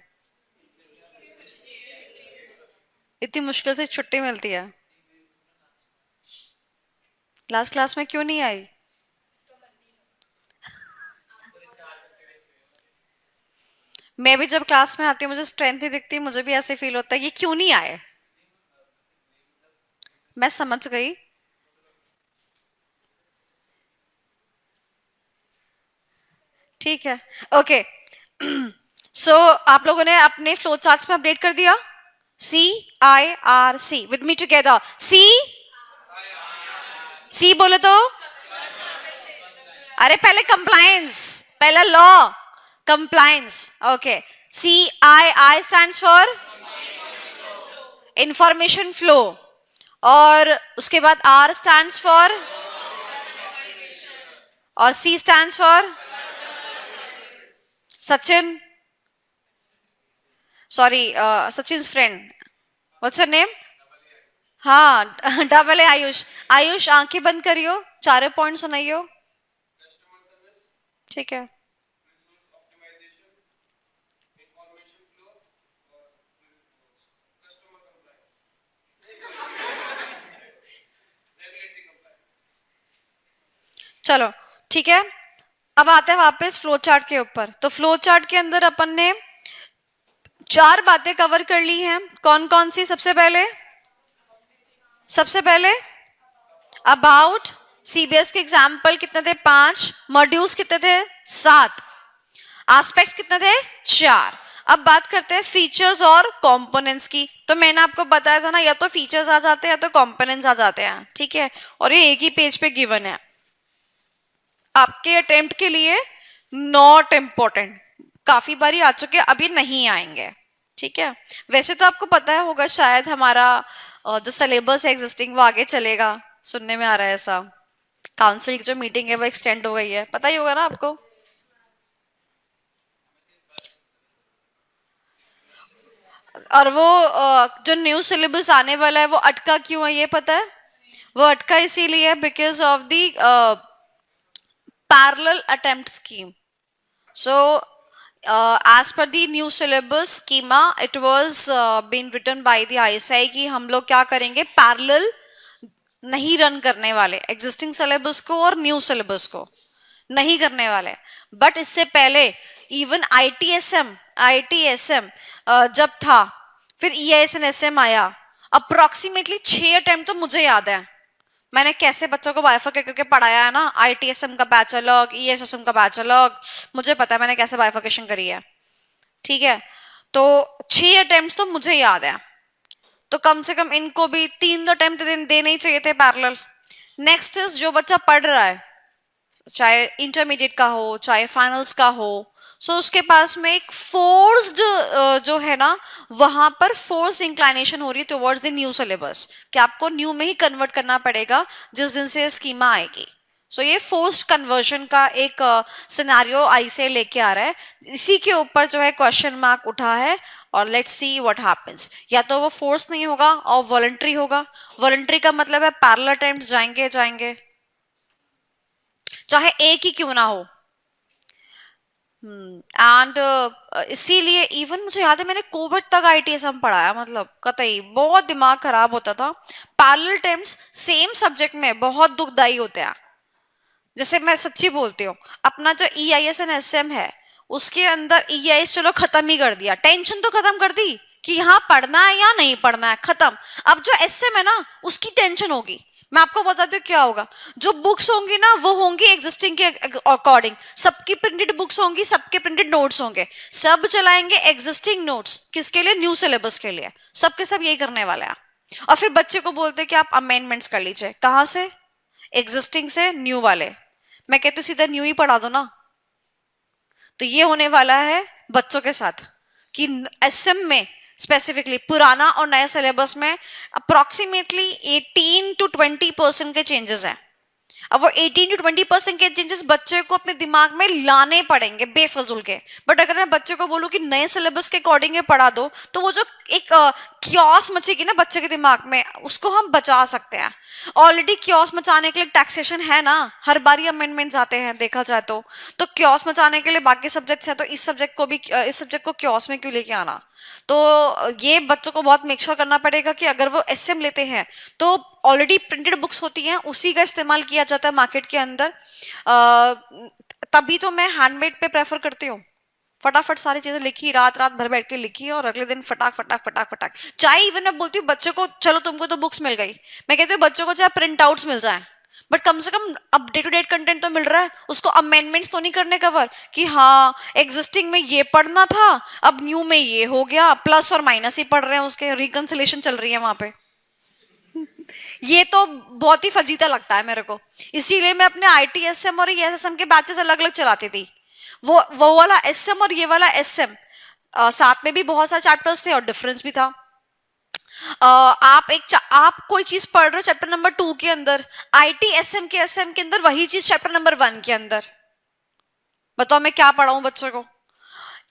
इतनी मुश्किल से छुट्टी मिलती है, लास्ट क्लास में क्यों नहीं आई? मैं भी जब क्लास में आती हूँ मुझे स्ट्रेंथ ही दिखती है, मुझे भी ऐसे फील होता है कि क्यों नहीं आए। मैं समझ गई, ठीक है, ओके। सो आप लोगों ने अपने फ्लो चार्ट्स में अपडेट कर दिया। CIRC with me together, C बोलो तो, अरे पहले कंप्लायंस, पहला law compliance, okay. CII stands for information flow, और उसके बाद R स्टैंड्स फॉर, और C stands for Sachin, sorry Sachin's friend, what's your name? हाँ डबल ए आयुष। आयुष आंखें बंद करियो, चारों पॉइंट सुनाइयो, ठीक है। चलो ठीक है, अब आते हैं वापस फ्लो चार्ट के ऊपर। तो फ्लो चार्ट के अंदर अपन ने 4 बातें कवर कर ली हैं। कौन कौन सी? सबसे पहले अबाउट CBS के एग्जाम्पल कितने थे? 5। मॉड्यूल्स कितने थे? 7। एस्पेक्ट्स कितने थे? 4। अब बात करते हैं फीचर्स और कंपोनेंट्स की। तो मैंने आपको बताया था ना, या तो फीचर्स आ जाते हैं या तो कंपोनेंट्स आ जाते हैं, ठीक है। और ये एक ही पेज पे गिवन है आपके अटेम्प्ट के लिए, नॉट इम्पोर्टेंट। काफी बारी आ चुके, अभी नहीं आएंगे, ठीक है। वैसे तो आपको पता है होगा शायद, हमारा जो सिलेबस है एग्जिस्टिंग वो आगे चलेगा, सुनने में आ रहा है ऐसा। काउंसिल की जो मीटिंग है वो एक्सटेंड हो गई है, पता ही होगा ना आपको। और वो जो न्यू सिलेबस आने वाला है वो अटका क्यों है ये पता है? वो अटका इसीलिए है because of the parallel attempt scheme. So as per the new syllabus schema, it was been written by the ISI कि हम लोग क्या करेंगे, parallel नहीं रन करने वाले, एग्जिस्टिंग सिलेबस को और न्यू सिलेबस को नहीं करने वाले। बट इससे पहले इवन आईटीएसएम जब था, फिर ईआईएसएम आया, अप्रोक्सीमेटली 6 अटेम्प्ट तो मुझे याद है। मैंने कैसे बच्चों को बाइफरकेट करके पढ़ाया है ना, आईटीएसएम का बैच अलग, ईएसएसएम का बैच अलग, मुझे पता है मैंने कैसे बाइफरकेशन करी है। ठीक है, तो 6 अटेम्प्ट तो मुझे याद है, तो कम से कम इनको भी 3 अटेम्प्ट देने ही चाहिए थे पैरेलल। नेक्स्ट इज जो बच्चा पढ़ रहा है, चाहे इंटरमीडिएट का हो चाहे फाइनल्स का हो, सो उसके पास में एक फोर्स्ड जो है ना, वहां पर फोर्स इंक्लाइनेशन हो रही है टुवर्ड्स द न्यू सिलेबस, कि आपको न्यू में ही कन्वर्ट करना पड़ेगा जिस दिन से स्कीमा आएगी। सो ये फोर्स्ड कन्वर्जन का एक सिनेरियो आई से लेके आ रहा है, इसी के ऊपर जो है क्वेश्चन मार्क उठा है, और लेट्स सी व्हाट हैपेंस। या तो वो फोर्स नहीं होगा और वॉलंटरी होगा। वॉलंटरी का मतलब है पैरेलल अटेम्प्ट्स जाएंगे जाएंगे, चाहे एक ही क्यों ना हो। एंड इसीलिए इवन मुझे याद है मैंने कोविड तक आईटीएसएम पढ़ाया, मतलब कतई बहुत दिमाग खराब होता था। पैरेलल अटेम्प्ट्स सेम सब्जेक्ट में बहुत दुखदाई होते हैं। जैसे मैं सच्ची बोलती हूँ, अपना जो ईआईएस एंड एसएम है उसके अंदर ईआईएस चलो खत्म ही कर दिया, टेंशन तो खत्म कर दी कि यहाँ पढ़ना है या नहीं पढ़ना है, खत्म। अब जो एसएम है ना उसकी टेंशन होगी। मैं आपको बताती हूँ क्या होगा, जो बुक्स होंगी ना वो होंगी एग्जिस्टिंग के अकॉर्डिंग, सबकी प्रिंटेड बुक्स होंगी, सबके प्रिंटेड नोट्स होंगे, सब चलाएंगे एग्जिस्टिंग नोट्स, किसके लिए, न्यू सिलेबस के लिए, सबके सब यही करने वाले हैं। और फिर बच्चे को बोलते कि आप अमेंडमेंट्स कर लीजिए, कहाँ से, एग्जिस्टिंग से न्यू वाले। मैं कहती हूँ सीधा न्यू ही पढ़ा दो ना। तो ये होने वाला है बच्चों के साथ कि एसएम में स्पेसिफिकली पुराना और नया सिलेबस में अप्रोक्सीमेटली 18 to 20% के चेंजेस हैं। अब वो 18 to 20% के चेंजेस बच्चे को अपने दिमाग में लाने पड़ेंगे बेफजूल के। बट अगर मैं बच्चे को बोलूँ कि नए सिलेबस के अकॉर्डिंग पढ़ा दो, तो वो जो एक क्योस मचेगी ना बच्चे के दिमाग में, उसको हम बचा सकते हैं। ऑलरेडी क्योस मचाने के लिए टैक्सेशन है ना, हर बार ही अमेंडमेंट्स आते हैं देखा जाए तो क्योस मचाने के लिए बाकी सब्जेक्ट्स हैं, तो इस सब्जेक्ट को भी, इस सब्जेक्ट को क्योस में क्यों लेके आना। तो ये बच्चों को बहुत मेक श्योर करना पड़ेगा कि अगर वो एसएम लेते हैं तो ऑलरेडी प्रिंटेड बुक्स होती हैं, उसी का इस्तेमाल किया जाता है मार्केट के अंदर। तभी तो मैं हैंडमेड पे प्रेफर करती हूँ। फटाफट सारी चीजें लिखी, रात रात भर बैठ के लिखी, और अगले दिन फटाक फटाक फटाक फटाक। चाहे इवन मैं बोलती हूँ बच्चों को, चलो तुमको तो बुक्स मिल गई, मैं कहती हूँ बच्चों को चाहे प्रिंट आउट्स मिल जाए, बट कम से कम अब डे टू डेट कंटेंट तो मिल रहा है, उसको अमेंडमेंट्स तो नहीं करने कवर कि हाँ एग्जिस्टिंग में ये पढ़ना था अब न्यू में ये हो गया, प्लस और माइनस ही पढ़ रहे हैं, उसके रिकंसिलेशन चल रही है वहां पे। ये तो बहुत ही फजीता लगता है मेरे को। इसीलिए मैं अपने आईटीएसएम और ईएसएसएम के बैचेस अलग अलग चलाती थी। वो वाला एसएम और ये वाला एसएम, साथ में भी बहुत सारे चैप्टर्स थे और डिफरेंस भी था। आप कोई चीज पढ़ रहे हो चैप्टर नंबर 2 के अंदर, आईटीएसएम के एसएम के अंदर वही चीज चैप्टर नंबर 1 के अंदर। बताओ मैं क्या पढ़ाऊं बच्चों को।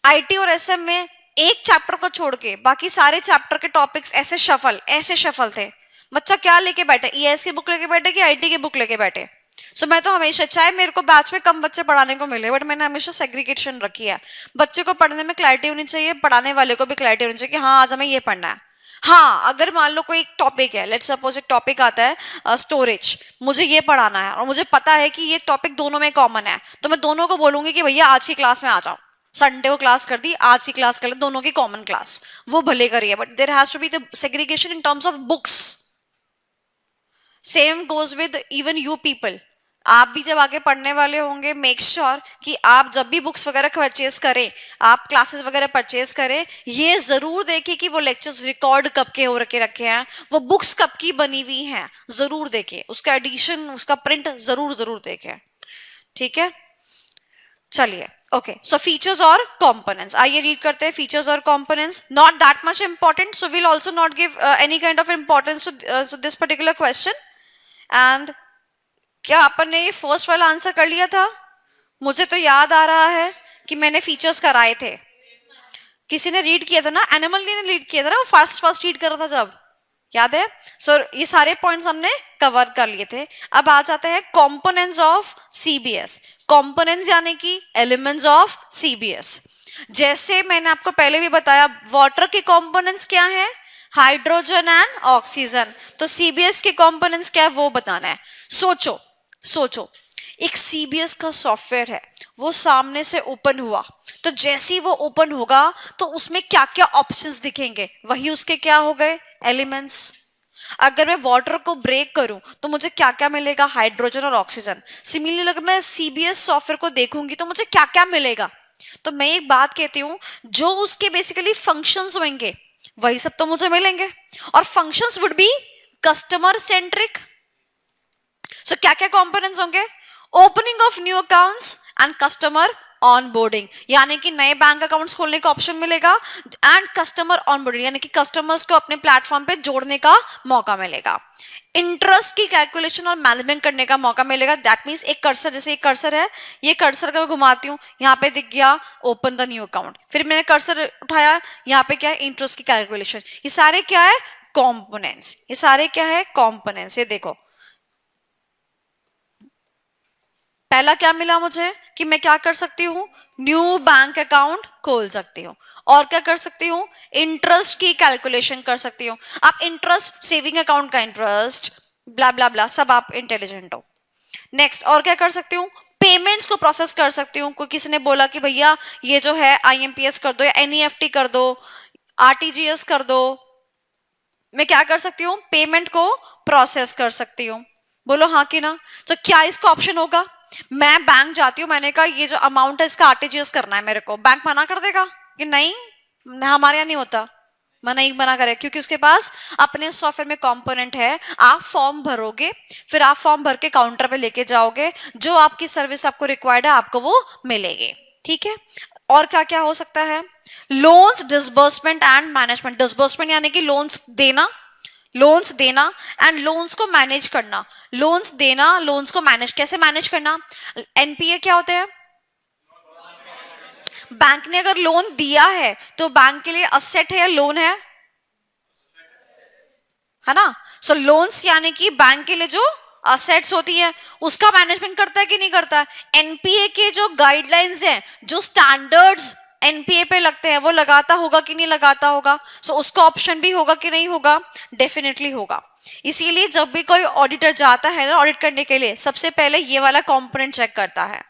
आईटी और एसएम में एक चैप्टर को छोड़ के बाकी सारे चैप्टर के टॉपिक्स ऐसे शफल थे। बच्चा क्या लेके बैठे, ईएस की बुक लेके बैठे कि आईटी की बुक लेके बैठे। सो मैं तो हमेशा, चाहे मेरे को बैच में कम बच्चे पढ़ाने को मिले, बट मैंने हमेशा सेग्रीगेशन रखी है। बच्चे को पढ़ने में क्लैरिटी होनी चाहिए, पढ़ाने वाले को भी क्लैरिटी होनी चाहिए कि हाँ आज हमें ये पढ़ना है। हाँ अगर मान लो कोई एक टॉपिक है, लेट्स सपोज एक टॉपिक आता है स्टोरेज, मुझे ये पढ़ाना है और मुझे पता है कि ये टॉपिक दोनों में कॉमन है, तो मैं दोनों को बोलूंगी कि भैया आज की क्लास में आ जाओ। संडे को क्लास कर दी, आज की क्लास कर ले, दोनों की कॉमन क्लास, वो भले करिए, but there has to be the segregation in terms of books. Same goes with even you people. आप भी जब आगे पढ़ने वाले होंगे, मेक श्योर कि आप जब भी बुक्स वगैरह परचेज करें, आप क्लासेस वगैरह परचेज करें, ये जरूर देखें कि वो लेक्चर्स रिकॉर्ड कब के हो रखे हैं, वो बुक्स कब की बनी हुई हैं, जरूर देखें, उसका एडिशन, उसका प्रिंट जरूर देखें। ठीक है, चलिए ओके। सो फीचर्स और कंपोनेंट्स, आइए रीड करते हैं फीचर्स और components. Not that much important, so will also not give any kind of importance to this particular question. एंड क्या अपन ने ये फर्स्ट वाला आंसर कर लिया था? मुझे तो याद आ रहा है कि मैंने फीचर्स कराए थे। किसी ने रीड किया था ना, एनिमल ने रीड किया था ना, वो फर्स्ट रीड कर रहा था जब, याद है? सो ये सारे पॉइंट्स हमने कवर कर लिए थे। अब आ जाते हैं कंपोनेंट्स ऑफ सीबीएस। कंपोनेंट्स यानी कि एलिमेंट्स ऑफ सीबीएस। जैसे मैंने आपको पहले भी बताया, वाटर के कंपोनेंट्स क्या है? Hydrogen and oxygen. तो सीबीएस के कंपोनेंट्स क्या है वो बताना है। सोचो सोचो, एक सीबीएस का सॉफ्टवेयर है, वो सामने से ओपन हुआ, तो जैसे ही वो ओपन होगा तो उसमें क्या क्या ऑप्शंस दिखेंगे, वही उसके क्या हो गए, एलिमेंट्स। अगर मैं वाटर को ब्रेक करूं तो मुझे क्या क्या मिलेगा, हाइड्रोजन और ऑक्सीजन। सिमिलरली अगर मैं सीबीएस सॉफ्टवेयर को देखूंगी तो मुझे क्या क्या मिलेगा। तो मैं एक बात कहती हूँ, जो उसके बेसिकली फंक्शंस होंगे वही सब तो मुझे मिलेंगे, और functions would be customer centric. So क्या क्या कंपोनेंट्स होंगे, opening of new accounts and customer onboarding, यानी कि नए बैंक अकाउंट्स खोलने का ऑप्शन मिलेगा, एंड कस्टमर ऑनबोर्डिंग यानी कि कस्टमर्स को अपने प्लेटफॉर्म पे जोड़ने का मौका मिलेगा। इंटरेस्ट की कैलकुलेशन और मैनेजमेंट करने का मौका मिलेगा। दैट मीन्स एक कर्सर, जैसे एक कर्सर है, ये कर्सर अगर मैं घुमाती हूँ यहाँ पे दिख गया ओपन द न्यू अकाउंट, फिर मैंने कर्सर उठाया यहाँ पे क्या है, इंटरेस्ट की कैलकुलेशन। ये सारे क्या है, कॉम्पोनेंट्स। ये सारे क्या है, कॉम्पोनेंट्स। ये देखो पहला क्या मिला मुझे कि मैं क्या कर सकती हूँ, न्यू बैंक अकाउंट खोल सकती हूँ, और क्या कर सकती हूँ, इंटरेस्ट की कैलकुलेशन कर सकती हूँ। आप इंटरेस्ट, सेविंग अकाउंट का इंटरेस्ट, ब्ला ब्ला ब्ला, सब आप इंटेलिजेंट हो। नेक्स्ट और क्या कर सकती हूँ, पेमेंट्स को प्रोसेस कर सकती हूँ। कोई किसी ने बोला कि भैया ये जो है आईएमपीएस कर दो या एनईएफटी कर दो, आरटीजीएस कर दो, मैं क्या कर सकती हूँ, पेमेंट को प्रोसेस कर सकती हूँ। बोलो हाँ कि ना। तो क्या इसका ऑप्शन होगा, मैं बैंक जाती हूँ, मैंने कहा ये जो अमाउंट है इसका आरटीजीएस करना है मेरे को, बैंक मना कर देगा कि नहीं, हमारे यहाँ नहीं होता, मना करे, क्योंकि उसके पास अपने सॉफ्टवेयर में कंपोनेंट है। आप फॉर्म भरोगे, फिर आप फॉर्म भर के काउंटर पे लेके जाओगे, जो आपकी सर्विस आपको रिक्वायर्ड है आपको वो मिलेगी। ठीक है, और क्या क्या हो सकता है, loans disbursement and management. Disbursement यानी कि लोन्स देना एंड लोन्स को मैनेज करना। लोन्स देना, लोन्स को मैनेज, कैसे मैनेज करना, एनपीए क्या होते हैं, बैंक ने अगर लोन दिया है तो बैंक के लिए असेट है या लोन है ना। सो लोन्स यानी कि बैंक के लिए जो असेट्स होती है उसका मैनेजमेंट करता है कि नहीं करता है। एनपीए के जो गाइडलाइंस हैं, जो स्टैंडर्ड्स एनपीए पे लगते हैं, वो लगाता होगा कि नहीं लगाता होगा। सो उसका ऑप्शन भी होगा कि नहीं होगा, डेफिनेटली होगा। इसीलिए जब भी कोई ऑडिटर जाता है ना ऑडिट करने के लिए, सबसे पहले ये वाला कंपोनेंट चेक करता है।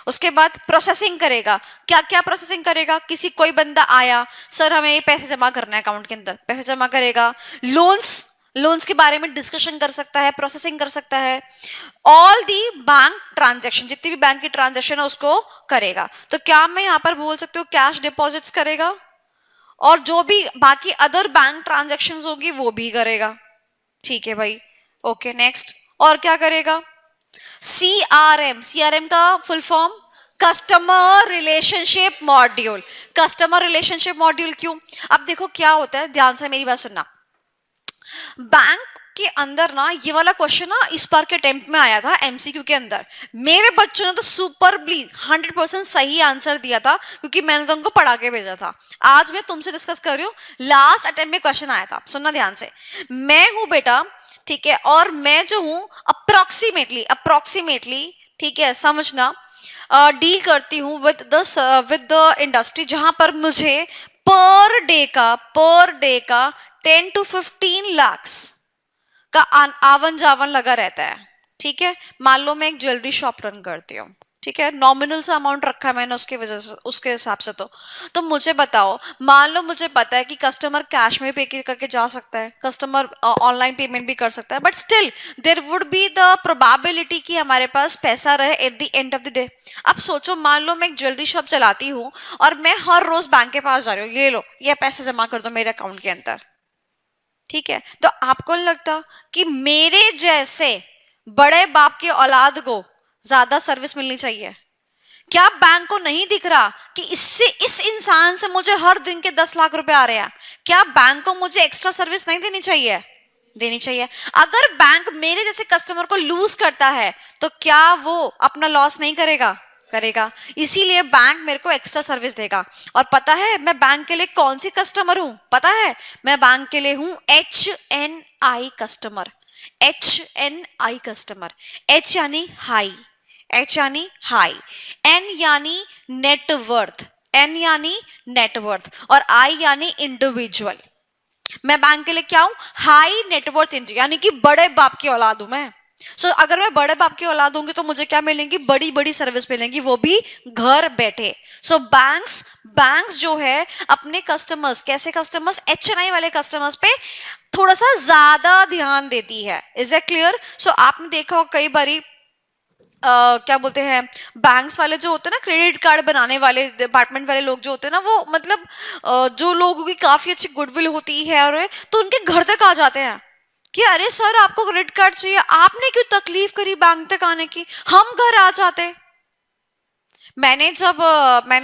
उसके बाद प्रोसेसिंग करेगा, क्या क्या प्रोसेसिंग करेगा, किसी कोई बंदा आया, सर हमें ये पैसे जमा करना है अकाउंट के अंदर, पैसे जमा करेगा। लोन्स के बारे में डिस्कशन कर सकता है, प्रोसेसिंग कर सकता है। ऑल दी बैंक ट्रांजेक्शन, जितनी भी बैंक की ट्रांजेक्शन है उसको करेगा। तो क्या मैं यहाँ पर बोल सकती हूँ कैश डिपॉजिट्स करेगा, और जो भी बाकी अदर बैंक ट्रांजेक्शन होगी वो भी करेगा। ठीक है भाई, ओके नेक्स्ट, और क्या करेगा, सीआरएम का full form customer relationship module. Customer relationship module क्यों, अब देखो क्या होता है, ध्यान से मेरी बात सुनना। बैंक के अंदर ना ये वाला क्वेश्चन ना इस बार के अटेम्प्ट में आया था एमसीक्यू के अंदर, मेरे बच्चों ने तो सुपरबली 100% सही आंसर दिया था, क्योंकि मैंने तो उनको पढ़ा के भेजा था। आज मैं तुमसे डिस्कस कर रही हूँ, लास्ट अटेम्प्ट में क्वेश्चन आया था, सुनना ध्यान से। मैं हूं बेटा, ठीक है, और मैं जो हूं अप्रोक्सीमेटली, ठीक है समझना, डील करती हूँ विद द इंडस्ट्री, जहां पर मुझे पर डे का 10 to 15 lakhs का आवन जावन लगा रहता है। ठीक है, मान लो मैं एक ज्वेलरी शॉप रन करती हूँ, ठीक है, नॉमिनल सा अमाउंट रखा है मैंने उसके वजह से, उसके हिसाब से। तो मुझे बताओ, मान लो मुझे पता है कि कस्टमर कैश में पे करके जा सकता है, कस्टमर ऑनलाइन पेमेंट भी कर सकता है, but still there would be the probability कि हमारे पास पैसा रहे at the end of the day. अब सोचो, मान लो मैं एक ज्वेलरी शॉप चलाती हूँ और मैं हर रोज बैंक के पास जा रही हूँ, ये लो ये पैसे जमा कर दो मेरे अकाउंट के अंदर। ठीक है, तो आपको नहीं लगता कि मेरे जैसे बड़े बाप के औलाद को ज्यादा सर्विस मिलनी चाहिए? क्या बैंक को नहीं दिख रहा कि इस इंसान से मुझे हर दिन के 10 लाख रुपए आ रहे हैं? क्या बैंक को मुझे एक्स्ट्रा सर्विस नहीं देनी चाहिए? देनी चाहिए। अगर बैंक मेरे जैसे कस्टमर को लूज करता है तो क्या वो अपना लॉस नहीं करेगा? करेगा। इसीलिए बैंक मेरे को एक्स्ट्रा सर्विस देगा। और पता है मैं बैंक के लिए कौन सी कस्टमर हूं? पता है मैं बैंक के लिए हूं HNI customer. HNI customer, H यानी हाई, H यानी हाई, N यानी नेटवर्थ, N यानी नेटवर्थ, और I यानी इंडिविजुअल। मैं बैंक के लिए क्या हूं? हाई नेटवर्थ इंडिविजुअल, यानी कि बड़े बाप की औलाद हूं मैं। अगर मैं बड़े बाप की औलाद होंगी तो मुझे क्या मिलेंगी? बड़ी बड़ी सर्विस मिलेंगी, वो भी घर बैठे। बैंक्स जो है अपने कस्टमर्स, कैसे कस्टमर्स? HNI वाले कस्टमर्स पे थोड़ा सा ज्यादा ध्यान देती है। Is it clear? आपने देखा हो कई बारी क्या बोलते हैं, बैंक्स वाले जो होते हैं ना, क्रेडिट कार्ड बनाने वाले डिपार्टमेंट वाले लोग जो होते हैं ना, वो मतलब जो लोगों की काफी अच्छी गुडविल होती है और तो उनके घर तक आ जाते हैं कि अरे सर आपको क्रेडिट कार्ड चाहिए, आपने क्यों तकलीफ करी बैंक तक आने की, हम घर आ जाते। मैंने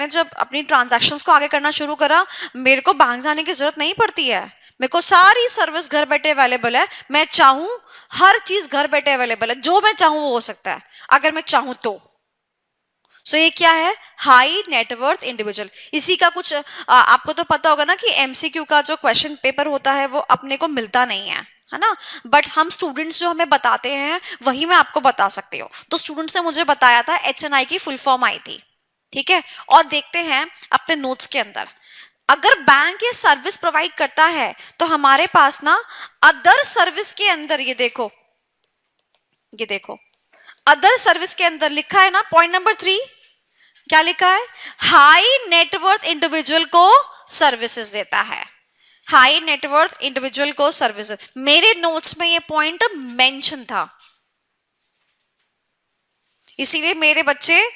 जब अपनी ट्रांजैक्शंस को आगे करना शुरू करा, मेरे को बैंक जाने की जरूरत नहीं पड़ती है। मेरे को सारी सर्विस घर बैठे अवेलेबल है। मैं चाहूं हर चीज घर बैठे अवेलेबल है, जो मैं चाहूं वो हो सकता है अगर मैं चाहूं तो। ये क्या है? High net worth individual. इसी का कुछ आपको तो पता होगा ना कि MCQ का जो क्वेश्चन पेपर होता है वो अपने को मिलता नहीं है ना, बट हम स्टूडेंट्स जो हमें बताते हैं वही मैं आपको बता सकती हूँ। तो स्टूडेंट्स ने मुझे बताया था, HNI की फुल फॉर्म आई थी, ठीक है। और देखते हैं अपने नोट्स के अंदर, अगर बैंक ये सर्विस प्रोवाइड करता है तो हमारे पास ना अदर सर्विस के अंदर, ये देखो अदर सर्विस के अंदर लिखा है ना, पॉइंट नंबर 3 क्या लिखा है? हाई नेटवर्थ इंडिविजुअल को सर्विसेज देता है। हाई नेटवर्थ इंडिविजुअल को सर्विसेज, मेरे नोट्स में ये पॉइंट मेंशन था, इसीलिए मेरे बच्चे,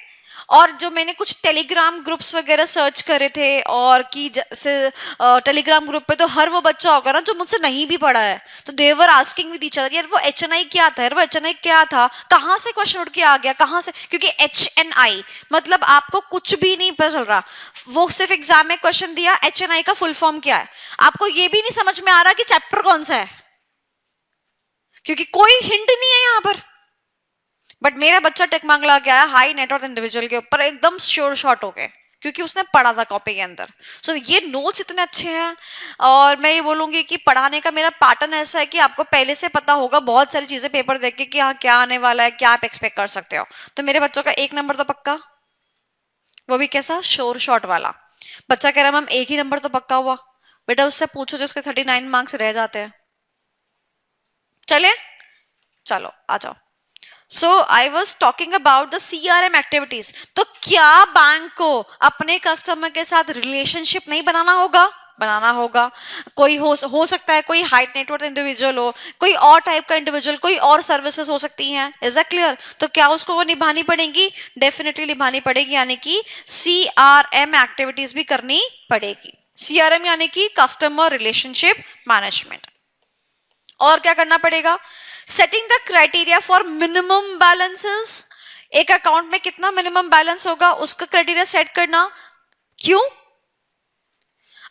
और जो मैंने कुछ टेलीग्राम ग्रुप्स वगैरह सर्च करे थे, और कि जैसे टेलीग्राम ग्रुप पे तो हर वो बच्चा होगा ना जो मुझसे नहीं भी पढ़ा है, तो they were asking with each other, यार वो HNI क्या था, यार वो HNI क्या था, कहाँ से क्वेश्चन उठ के आ गया, कहाँ से? क्योंकि HNI मतलब आपको कुछ भी नहीं पता चल रहा, वो सिर्फ एग्जाम में क्वेश्चन दिया HNI का फुल फॉर्म क्या है, आपको ये भी नहीं समझ में आ रहा कि चैप्टर कौन सा है, क्योंकि कोई हिंट नहीं है यहाँ पर। बट मेरा बच्चा टिक मार्क लगा के आया हाई नेटवर्थ इंडिविजुअल के ऊपर एकदम श्योर शॉट हो गए, क्योंकि उसने पढ़ा था कॉपी के अंदर। ये नोट्स इतने अच्छे हैं, और मैं ये बोलूंगी कि पढ़ाने का मेरा पैटर्न ऐसा है कि आपको पहले से पता होगा बहुत सारी चीजें पेपर देख के कि हाँ क्या आने वाला है, क्या आप एक्सपेक्ट कर सकते हो। तो मेरे बच्चों का 1 नंबर तो पक्का, वो भी कैसा? श्योर शॉट वाला। बच्चा कह रहा मैम 1 ही नंबर तो पक्का हुआ, बेटा उससे पूछो जिसके 39 मार्क्स रह जाते हैं। चलो आ जाओ। I was talking about the CRM activities. तो क्या बैंक को अपने कस्टमर के साथ रिलेशनशिप नहीं बनाना होगा? बनाना होगा। कोई हो सकता है कोई हाई नेटवर्थ इंडिविजुअल हो, कोई और टाइप का इंडिविजुअल, कोई और सर्विसेज हो सकती हैं। Is that clear? तो क्या उसको वो निभानी पड़ेगी? डेफिनेटली निभानी पड़ेगी, यानी कि CRM एक्टिविटीज भी करनी पड़ेगी। CRM यानी कि कस्टमर रिलेशनशिप मैनेजमेंट। और क्या करना पड़ेगा? Setting the criteria for minimum balances. एक अकाउंट में कितना मिनिमम बैलेंस होगा उसका क्राइटेरिया सेट करना। क्यों?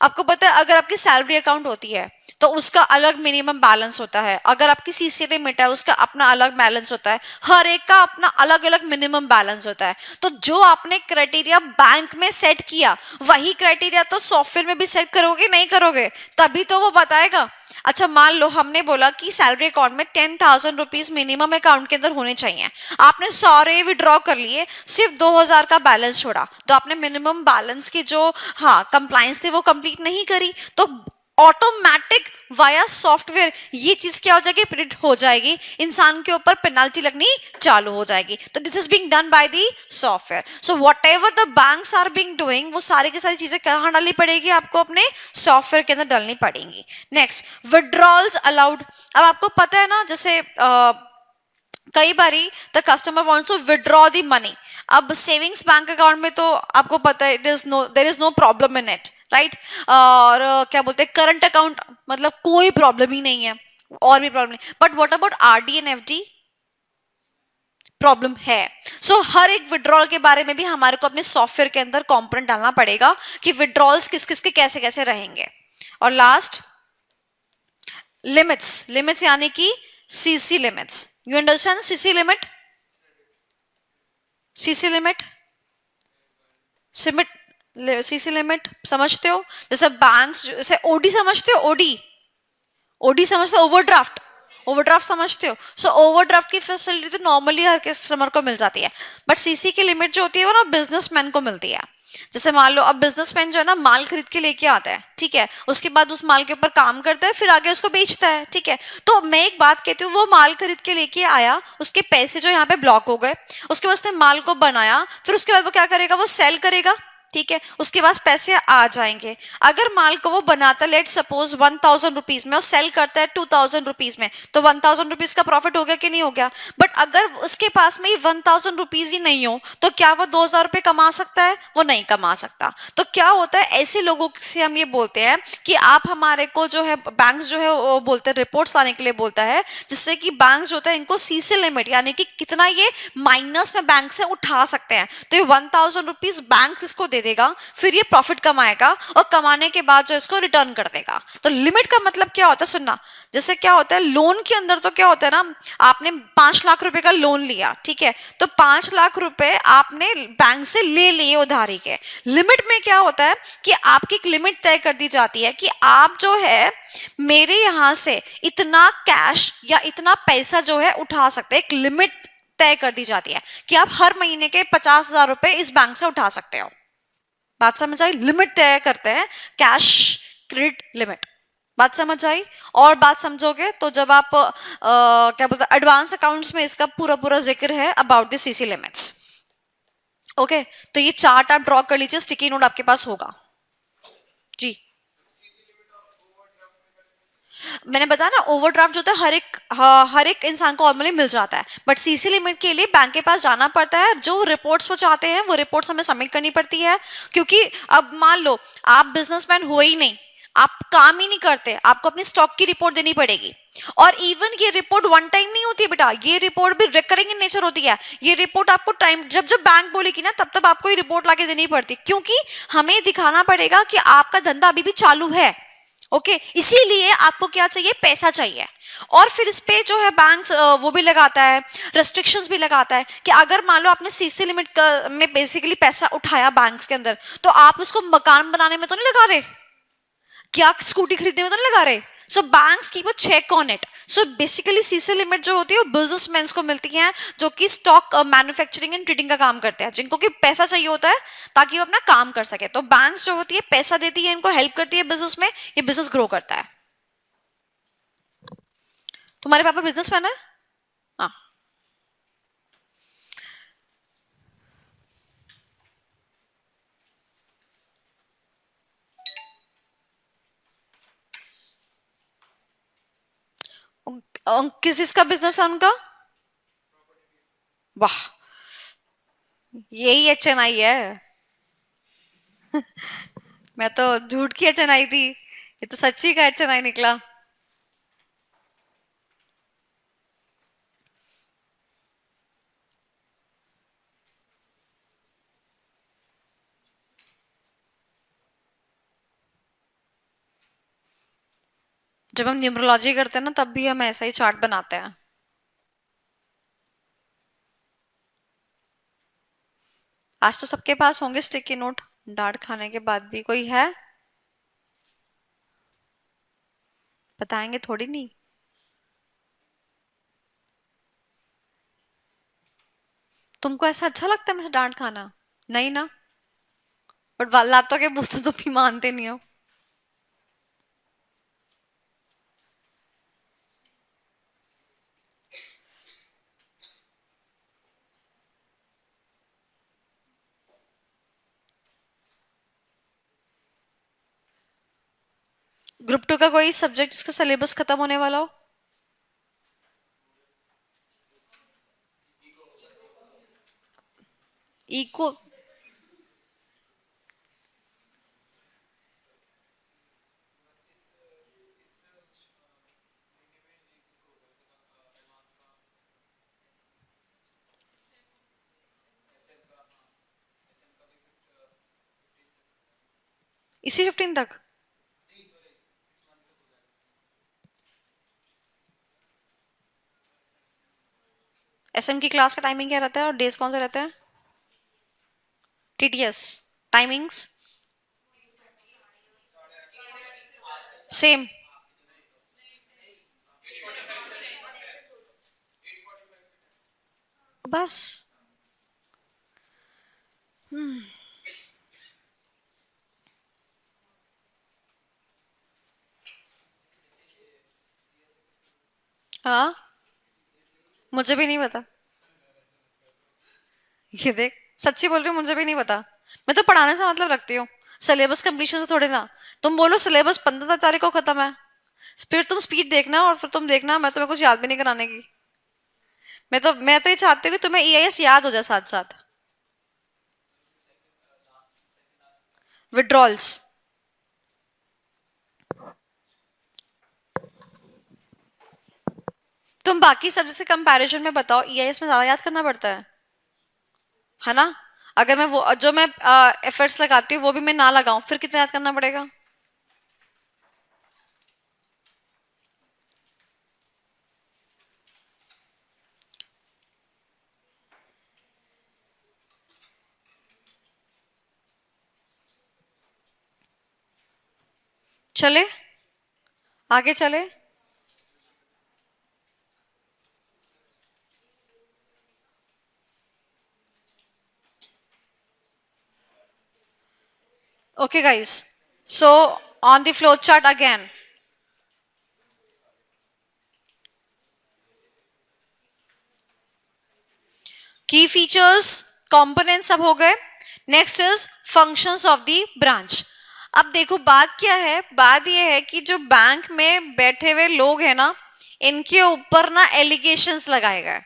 आपको पता है अगर आपकी सैलरी अकाउंट होती है तो उसका अलग मिनिमम बैलेंस होता है, अगर आपकी CC लिमिट है उसका अपना अलग बैलेंस होता है, हर एक का अपना अलग अलग मिनिमम बैलेंस होता है। तो जो आपने क्राइटेरिया बैंक में सेट किया वही क्राइटेरिया तो सॉफ्टवेयर में भी सेट करोगे, नहीं करोगे? तभी तो वो बताएगा। अच्छा मान लो हमने बोला कि सैलरी अकाउंट में 10,000 रुपीज मिनिमम अकाउंट के अंदर होने चाहिए, आपने सारे विड्रॉ कर लिए, सिर्फ 2,000 का बैलेंस छोड़ा, तो आपने मिनिमम बैलेंस की जो कंप्लायंस थी वो कंप्लीट नहीं करी। तो ऑटोमेटिक वाया सॉफ्टवेयर ये चीज क्या हो जाएगी? प्रिडिक्ट हो जाएगी, इंसान के ऊपर पेनल्टी लगनी चालू हो जाएगी। तो this is being done by the software. So whatever the banks are being doing, वो सारी की सारी चीजें कहाँ डालनी पड़ेगी? आपको अपने सॉफ्टवेयर के अंदर डालनी पड़ेंगी। Next, withdrawals allowed. अब आपको पता है ना, जैसे कई बारी the customer wants to withdraw the money. अब सेविंग्स बैंक अकाउंट में तो आपको पता है there is no problem in it, right? और क्या बोलते हैं, करंट अकाउंट मतलब कोई प्रॉब्लम ही नहीं है, और भी प्रॉब्लम नहीं। But what about RD and FD? Problem है। हर एक विड्रॉल के बारे में भी हमारे को अपने सॉफ्टवेयर के अंदर कंपोनेंट डालना पड़ेगा कि विड्रॉल्स किस किस के कैसे कैसे रहेंगे। और लास्ट, लिमिट्स यानी कि CC limits. You understand CC limit? CC limit समझते हो? जैसे बैंक्स, जैसे OD समझते हो? OD समझते हो? ओवरड्राफ्ट समझते हो? ओवरड्राफ्ट की फैसिलिटी तो नॉर्मली हर कस्टमर को मिल जाती है, बट CC की लिमिट जो होती है वो ना बिजनेसमैन को मिलती है। जैसे मान लो अब बिजनेसमैन जो है ना माल खरीद के लेके आता है, ठीक है, उसके बाद उस माल के ऊपर काम करता है, फिर आगे उसको बेचता है, ठीक है। तो मैं एक बात कहती हूँ, वो माल खरीद के लेके आया, उसके पैसे जो यहाँ पे ब्लॉक हो गए, उसके बाद उसने माल को बनाया, फिर उसके बाद वो क्या करेगा, वो सेल करेगा, ठीक है, उसके पास पैसे आ जाएंगे। अगर माल को वो बनाता लेट सपोज 1000 रुपीज में और सेल करता है 2000 रुपीज में, तो 1000 रुपीज का प्रॉफिट हो गया कि नहीं हो गया। बट अगर उसके पास में 1000 रुपीज ही नहीं हो, तो क्या वो 2000 रुपये कमा सकता है? वो नहीं कमा सकता। तो क्या होता है, ऐसे लोगों से हम ये बोलते हैं कि आप हमारे को जो है बैंक जो है वो बोलते हैं रिपोर्ट्स लाने के लिए बोलता है, जिससे कि बैंक जो होता है इनको सीसी लिमिट यानी कि कितना ये माइनस में बैंक से उठा सकते हैं। तो ये 1000 रुपीज बैंक इसको दे देगा, फिर ये प्रॉफिट कमाएगा और कमाने के बाद जो इसको रिटर्न कर देगा। तो लिमिट का मतलब क्या होता है, सुनना, जैसे क्या होता है लोन के अंदर, तो क्या होता है ना, आपने 5 लाख रुपए का लोन लिया, ठीक है, तो 5 लाख रुपए आपने बैंक से ले लिए उधारी के। लिमिट में क्या होता है कि आपकी एक लिमिट तय कर दी जाती है कि आप जो है मेरे यहां से इतना कैश या इतना पैसा जो है उठा सकते हैं। एक लिमिट तय कर दी जाती है कि आप हर महीने के 50,000 रुपए इस बैंक से उठा सकते हो। बात समझ आई? लिमिट तय करते हैं, कैश क्रेडिट लिमिट। बात समझ आई? और बात समझोगे तो जब आप क्या बोलते हैं एडवांस अकाउंट्स में इसका पूरा पूरा जिक्र है about the CC limits. Okay, तो ये चार्ट आप ड्रॉ कर लीजिए, स्टिकी नोट आपके पास होगा जी। मैंने बताया ना ओवरड्राफ्ट जो होता है हर एक इंसान को नॉर्मली मिल जाता है, बट सीसी लिमिट के लिए बैंक के पास जाना पड़ता है। जो रिपोर्ट्स वो चाहते हैं वो रिपोर्ट्स हमें सबमिट करनी पड़ती है, क्योंकि अब मान लो आप बिजनेसमैन हो ही नहीं, आप काम ही नहीं करते, आपको अपनी स्टॉक की रिपोर्ट देनी पड़ेगी। और इवन ये रिपोर्ट वन टाइम नहीं होती है बेटा, ये रिपोर्ट भी रिकरिंग इन नेचर होती है। ये रिपोर्ट आपको टाइम जब जब बैंक बोलेगी ना तब तब आपको ये रिपोर्ट लाके देनी पड़ती, क्योंकि हमें दिखाना पड़ेगा कि आपका धंधा अभी भी चालू है। ओके, इसीलिए आपको क्या चाहिए, पैसा चाहिए। और फिर इस पे जो है बैंक वो भी लगाता है, रेस्ट्रिक्शंस भी लगाता है कि अगर मान लो आपने सीसी लिमिट में बेसिकली पैसा उठाया बैंक्स के अंदर, तो आप उसको मकान बनाने में तो नहीं लगा रहे, क्या स्कूटी खरीदने में तो नहीं लगा रहे। So banks keep a check on it. So basically CC limit जो होती है वो बिजनेसमैन को मिलती है जो कि स्टॉक मैन्युफैक्चरिंग एंड ट्रेडिंग का काम करते हैं, जिनको कि पैसा चाहिए होता है ताकि वो अपना काम कर सके। तो बैंक्स जो होती है पैसा देती है, इनको हेल्प करती है बिजनेस में, ये बिजनेस ग्रो करता है। तुम्हारे पापा बिजनेसमैन है? हाँ। किस चीज का बिजनेस है उनका? वाह, यही HNI है। मैं तो झूठ की HNI थी, ये तो सच्ची का HNI निकला। जब हम न्यूमरोलॉजी करते हैं ना तब भी हम ऐसा ही चार्ट बनाते हैं। आज तो सबके पास होंगे स्टिकी नोट, डांट खाने के बाद भी कोई है? बताएंगे थोड़ी नहीं। तुमको ऐसा अच्छा लगता है मुझे डांट खाना? नहीं ना, बट लातों के बूथ तो भी मानते नहीं हो। ग्रुप 2 का कोई सब्जेक्ट इसका सिलेबस खत्म होने वाला हो? इको इसी 15 तक? SM की क्लास का टाइमिंग क्या रहता है और डेज कौन से रहते हैं? TTS timings same? बस। हाँ, मुझे भी नहीं पता। ये देख, सच्ची बोल रही हूँ, मुझे भी नहीं पता। मैं तो पढ़ाने से मतलब रखती हूँ, सिलेबस कंप्लीशन से थोड़ी ना। तुम बोलो सिलेबस 15 तारीख को खत्म है, फिर तुम स्पीड देखना और फिर तुम देखना, मैं तुम्हें कुछ याद भी नहीं कराने की। मैं तो ये चाहती हूँ कि तुम्हें EIS याद हो जाए साथ साथ। विड्रॉल्स, तुम बाकी सब्जेक्ट से कंपैरिजन में बताओ, EIS में ज्यादा याद करना पड़ता है ना? अगर मैं वो जो मैं एफर्ट्स लगाती हूँ वो भी मैं ना लगाऊं, फिर कितना याद करना पड़ेगा? चले आगे चले। Okay, guys. So on the flow chart again. Key features, components सब हो गए. Next is functions of the branch. अब देखो बात क्या है, बात ये है कि जो बैंक में बैठे हुए लोग हैं ना, इनके ऊपर ना एलिगेशंस लगाए गए।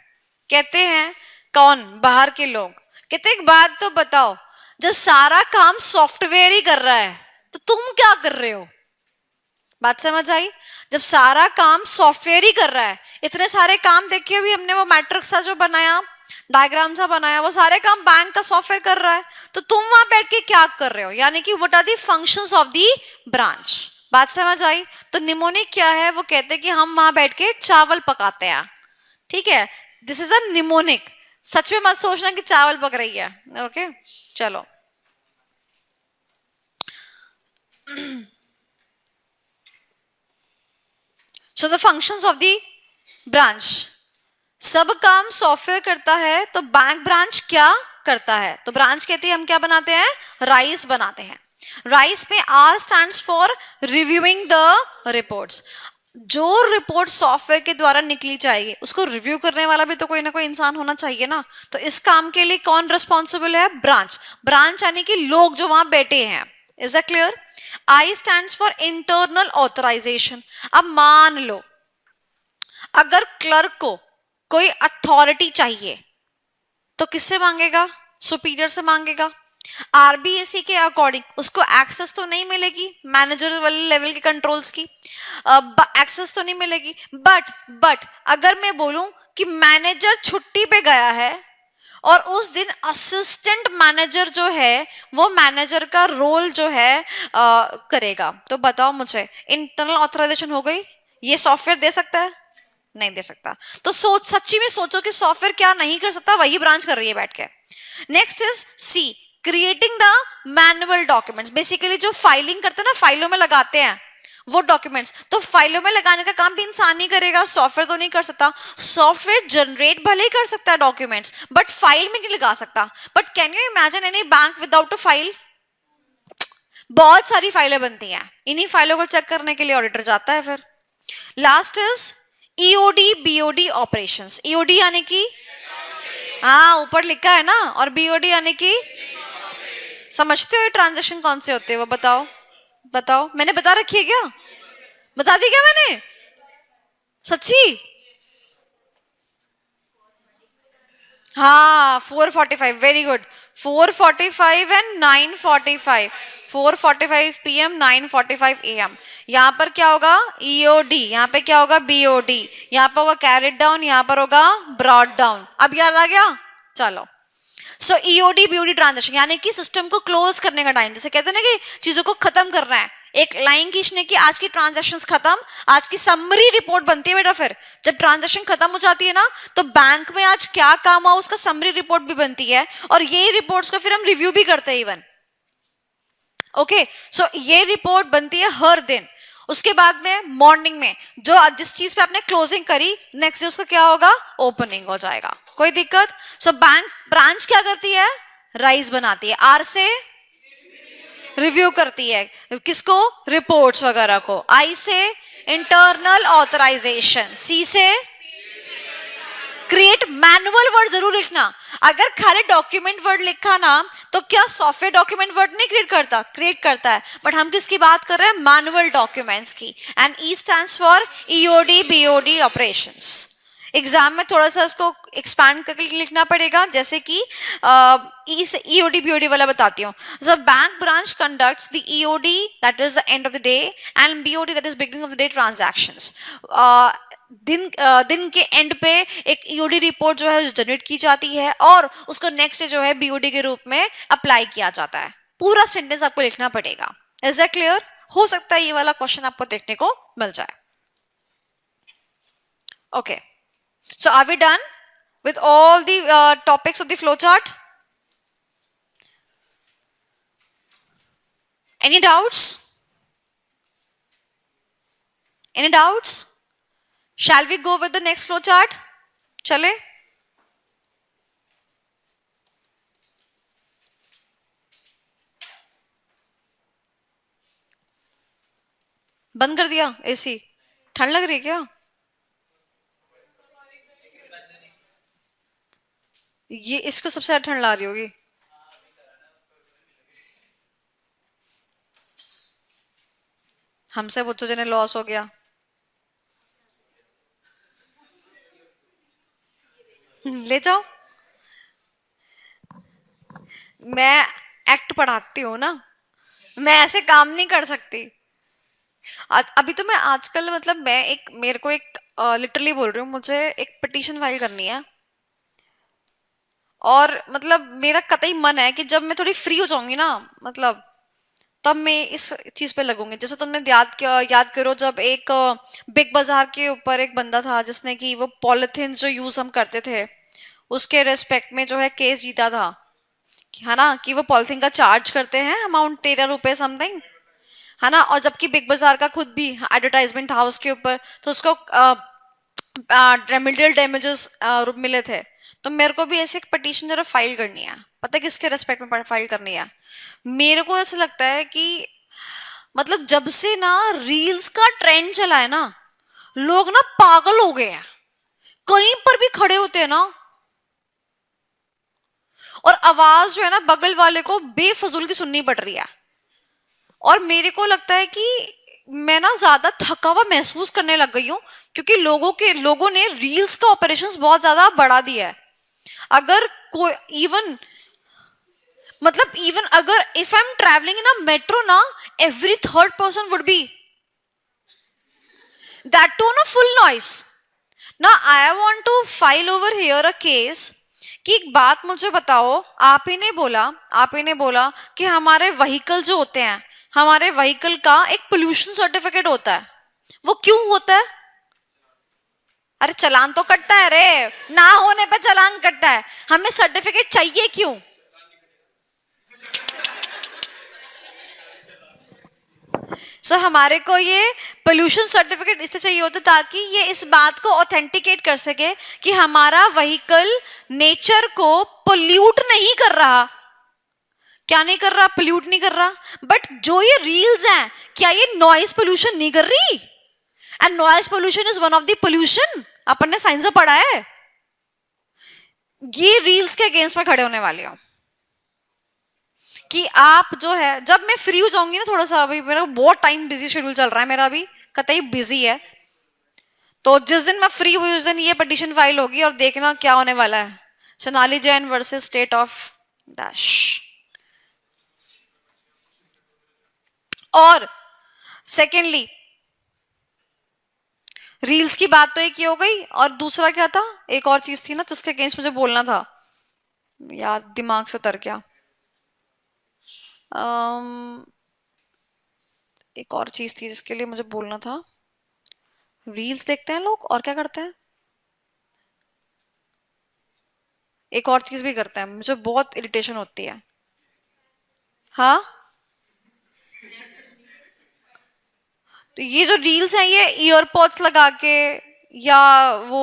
कहते हैं कौन? बाहर के लोग कहते हैं एक बात तो बताओ, जब सारा काम सॉफ्टवेयर ही कर रहा है तो तुम क्या कर रहे हो? बात समझ आई? जब सारा काम सॉफ्टवेयर ही कर रहा है, इतने सारे काम देखिए, अभी हमने वो मैट्रिक्स सा जो बनाया, डायग्राम सा बनाया, वो सारे काम बैंक का सॉफ्टवेयर कर रहा है, तो तुम वहां बैठ के क्या कर रहे हो? यानी कि what are the functions of the branch. बात समझ आई? तो निमोनिक क्या है? वो कहते हैं कि हम वहां बैठ के चावल पकाते हैं। ठीक है, दिस इज अ निमोनिक। सच में मत सोचना कि चावल पक रही है। ओके, चलो। So the functions of the branch, सब काम सॉफ्टवेयर करता है, तो बैंक ब्रांच क्या करता है? तो ब्रांच कहती है हम क्या बनाते हैं? राइस बनाते हैं। राइस में R stands for reviewing the reports. जो रिपोर्ट सॉफ्टवेयर के द्वारा निकली जाएगी उसको रिव्यू करने वाला भी तो कोई ना कोई इंसान होना चाहिए ना। तो इस काम के लिए कौन रिस्पॉन्सिबल है? ब्रांच। ब्रांच यानी कि लोग जो वहां बैठे हैं। Is that clear? I stands for internal authorization. अब मान लो अगर क्लर्क को कोई अथॉरिटी चाहिए तो किससे मांगेगा? सुपीरियर से मांगेगा। RBSE के अकॉर्डिंग उसको एक्सेस तो नहीं मिलेगी मैनेजर वाले लेवल के कंट्रोल्स की, एक्सेस तो नहीं मिलेगी। बट अगर मैं बोलूं कि मैनेजर छुट्टी पे गया है और उस दिन असिस्टेंट मैनेजर जो है वो मैनेजर का रोल जो है करेगा, तो बताओ मुझे, इंटरनल ऑथराइजेशन हो गई? ये सॉफ्टवेयर दे सकता है? नहीं दे सकता। तो सच्ची में सोचो कि सॉफ्टवेयर क्या नहीं कर सकता, वही ब्रांच कर रही है बैठ के। Next is C, creating the manual documents. Basically जो फाइलिंग करते हैं ना, फाइलों में लगाते हैं वो डॉक्यूमेंट्स, तो फाइलों में लगाने का काम भी इंसान ही करेगा, सॉफ्टवेयर तो नहीं कर सकता। सॉफ्टवेयर जनरेट भले ही कर सकता है डॉक्यूमेंट्स, बट फाइल में नहीं लगा सकता। But can you imagine any bank without a file? बहुत सारी फाइलें बनती हैं, इन्हीं फाइलों को चेक करने के लिए ऑडिटर जाता है। फिर last is EOD BOD operations. EOD यानी कि, हाँ ऊपर लिखा है ना, और BOD यानी कि, समझते हो ये ट्रांजैक्शन कौन से होते हैं? वो बताओ, बताओ, मैंने बता रखी है क्या? बता दी क्या मैंने? सच्ची? हाँ 4:45, very good. 4:45 and 9:45, 4:45 PM 9:45 AM। यहाँ पर क्या होगा? EOD, यहाँ पे क्या होगा? BOD, यहाँ पर होगा कैरेट डाउन, यहाँ पर होगा ब्रॉड डाउन। अब याद आ गया? चलो। सो EOD BOD ट्रांजेक्शन यानी कि सिस्टम को क्लोज करने का टाइम, जैसे कहते हैं ना कि चीजों को खत्म करना है, एक लाइन खींचने की, आज की ट्रांजैक्शंस खत्म, आज की समरी रिपोर्ट बनती है बेटा। फिर जब ट्रांजैक्शन खत्म हो जाती है ना, तो बैंक में आज क्या काम हुआ उसका समरी रिपोर्ट भी बनती है, और ये रिपोर्ट्स को फिर हम रिव्यू भी करते हैं इवन। ओके, सो ये रिपोर्ट बनती है हर दिन। उसके बाद में मॉर्निंग में जो जिस चीज पे आपने क्लोजिंग करी, नेक्स्ट डे उसका क्या होगा? ओपनिंग हो जाएगा। कोई दिक्कत? सो बैंक ब्रांच क्या करती है? राइस बनाती है। R से रिव्यू करती है, किसको? रिपोर्ट्स वगैरह को। I से इंटरनल ऑथराइजेशन, C से क्रिएट मैनुअल वर्ड जरूर लिखना। अगर खाली डॉक्यूमेंट वर्ड लिखा ना तो क्या सॉफ्टवेयर डॉक्यूमेंट वर्ड नहीं क्रिएट करता है। बट हम किसकी बात कर रहे हैं, मैनुअल डॉक्यूमेंट्स की। And E stands for EOD BOD operations. Exam में थोड़ा सा इसको एक्सपैंड करके लिखना पड़ेगा, जैसे कि ईओडी बीओडी वाला बताती हूँ। The bank branch conducts the EOD that is the end of the day and BOD that is beginning of the day transactions. दिन के एंड पे एक ईओडी रिपोर्ट जो है जनरेट की जाती है और उसको नेक्स्ट डे जो है बीओडी के रूप में अप्लाई किया जाता है। पूरा सेंटेंस आपको लिखना पड़ेगा। Is that clear? हो सकता है ये वाला क्वेश्चन आपको देखने को मिल जाए। Okay, so are we done with all the topics of the flowchart? Any doubts? Any doubts? Shall we go with the next flowchart? चले? बंद कर दिया एसी? ठंड लग रही है क्या? ये इसको सबसे ज्यादा ठंड ला रही होगी। हमसे बच्चों जिन्हें लॉस हो गया। ले जाओ। मैं एक्ट पढ़ाती हूँ ना, मैं ऐसे काम नहीं कर सकती। अभी तो मैं आजकल मतलब मैं एक मेरे को एक लिटरली बोल रही हूँ, मुझे एक पिटीशन फाइल करनी है और मतलब मेरा कतई मन है कि जब मैं थोड़ी फ्री हो जाऊंगी ना, मतलब तब मैं इस चीज पे लगूंगी। जैसे तुमने याद करो जब एक बिग बाजार के ऊपर एक बंदा था जिसने कि वो पॉलिथीन जो यूज हम करते थे उसके रेस्पेक्ट में जो है केस जीता था, है ना, कि वो पॉलिथीन का चार्ज करते हैं अमाउंट 13 रुपए समथिंग, है ना। और जबकि बिग बाजार का खुद भी एडवर्टाइजमेंट था उसके ऊपर, तो उसको रेमिडियल डैमेजेस मिले थे। तो मेरे को भी ऐसे एक पिटीशन जरा फाइल करनी है। पता है किसके रेस्पेक्ट में फाइल करनी है? मेरे को ऐसा लगता है कि मतलब जब से ना रील्स का ट्रेंड चला है ना, लोग ना पागल हो गए हैं। कहीं पर भी खड़े होते हैं ना और आवाज जो है ना बगल वाले को बेफजूल की सुननी पड़ रही है। और मेरे को लगता है कि मैं ना ज्यादा थका हुआ महसूस करने लग गई हूँ, क्योंकि लोगों ने रील्स का ऑपरेशंस बहुत ज्यादा बढ़ा दिया है। अगर कोई इवन अगर if I am travelling in a metro ना, every third person would be that to ना फुल नॉइस। ना I want to file over here a case कि एक बात मुझे बताओ, आप ही ने बोला कि हमारे व्हीकल जो होते हैं, हमारे व्हीकल का एक पोल्यूशन सर्टिफिकेट होता है। वो क्यों होता है? अरे चलान तो कटता है रे, ना होने पे चलान कटता है, हमें सर्टिफिकेट चाहिए क्यों? सो हमारे को ये पोल्यूशन सर्टिफिकेट इसलिए चाहिए होता ताकि ये इस बात को ऑथेंटिकेट कर सके कि हमारा व्हीकल नेचर को पोल्यूट नहीं कर रहा। क्या नहीं कर रहा? पोल्यूट नहीं कर रहा। बट जो ये रील्स हैं, क्या ये नॉइस पोल्यूशन नहीं कर रही? And noise pollution is one of the pollution, अपन ने साइंस में पढ़ा है। ये रील्स के अगेंस्ट में खड़े होने वाले हो कि आप जो है, जब मैं फ्री हो जाऊंगी ना थोड़ा सा, अभी मेरा बहुत टाइम बिजी शेड्यूल चल रहा है, मेरा अभी कतई बिजी है, तो जिस दिन मैं फ्री हुई उस दिन ये पिटीशन फाइल होगी और देखना क्या होने वाला है। Sonali Jain versus state of dash. और सेकेंडली रील्स की बात तो एक ही हो गई, और दूसरा क्या था, एक और चीज थी ना जिसके अगेंस्ट मुझे बोलना था, याद दिमाग से उतर गया। एक और चीज थी जिसके लिए मुझे बोलना था। रील्स देखते हैं लोग और क्या करते हैं, एक और चीज भी करते हैं, मुझे बहुत इरिटेशन होती है। हाँ, तो ये जो रील्स हैं ये ईयरपॉड्स लगा के, या वो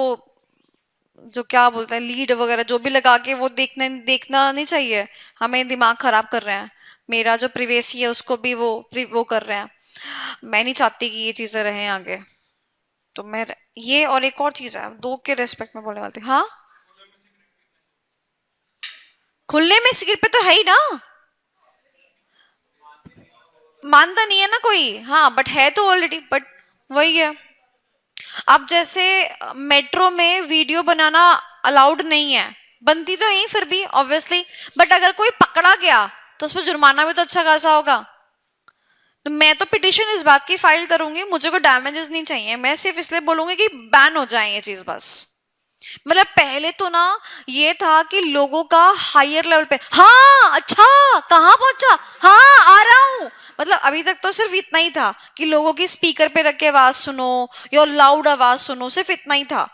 जो क्या बोलते हैं लीड वगैरह जो भी लगा के, वो देखना नहीं चाहिए। हमें दिमाग खराब कर रहे हैं, मेरा जो प्रिवेसी है उसको भी वो कर रहे हैं। मैं नहीं चाहती कि ये चीजें रहें आगे। तो मैं ये और एक और चीज है, दो के रेस्पेक्ट में बोलने वाली थी। हाँ, खुलने में सिगरेट पे तो है ही ना, मानता नहीं है ना कोई। हाँ बट है तो ऑलरेडी, बट वही है। अब जैसे मेट्रो में वीडियो बनाना अलाउड नहीं है, बनती तो है फिर भी ऑब्वियसली, बट अगर कोई पकड़ा गया तो उस पर जुर्माना भी तो अच्छा खासा होगा। तो मैं तो पिटिशन इस बात की फाइल करूंगी, मुझे कोई डैमेजेस नहीं चाहिए, मैं सिर्फ इसलिए बोलूंगी कि बैन हो जाए ये चीज बस। मतलब पहले तो ना ये था कि लोगों का हायर लेवल पे, हाँ अच्छा कहाँ पहुंचा, हाँ आ रहा हूँ, मतलब अभी तक तो सिर्फ इतना ही था कि लोगों की स्पीकर पे रख के आवाज सुनो या लाउड आवाज सुनो, सिर्फ इतना ही था।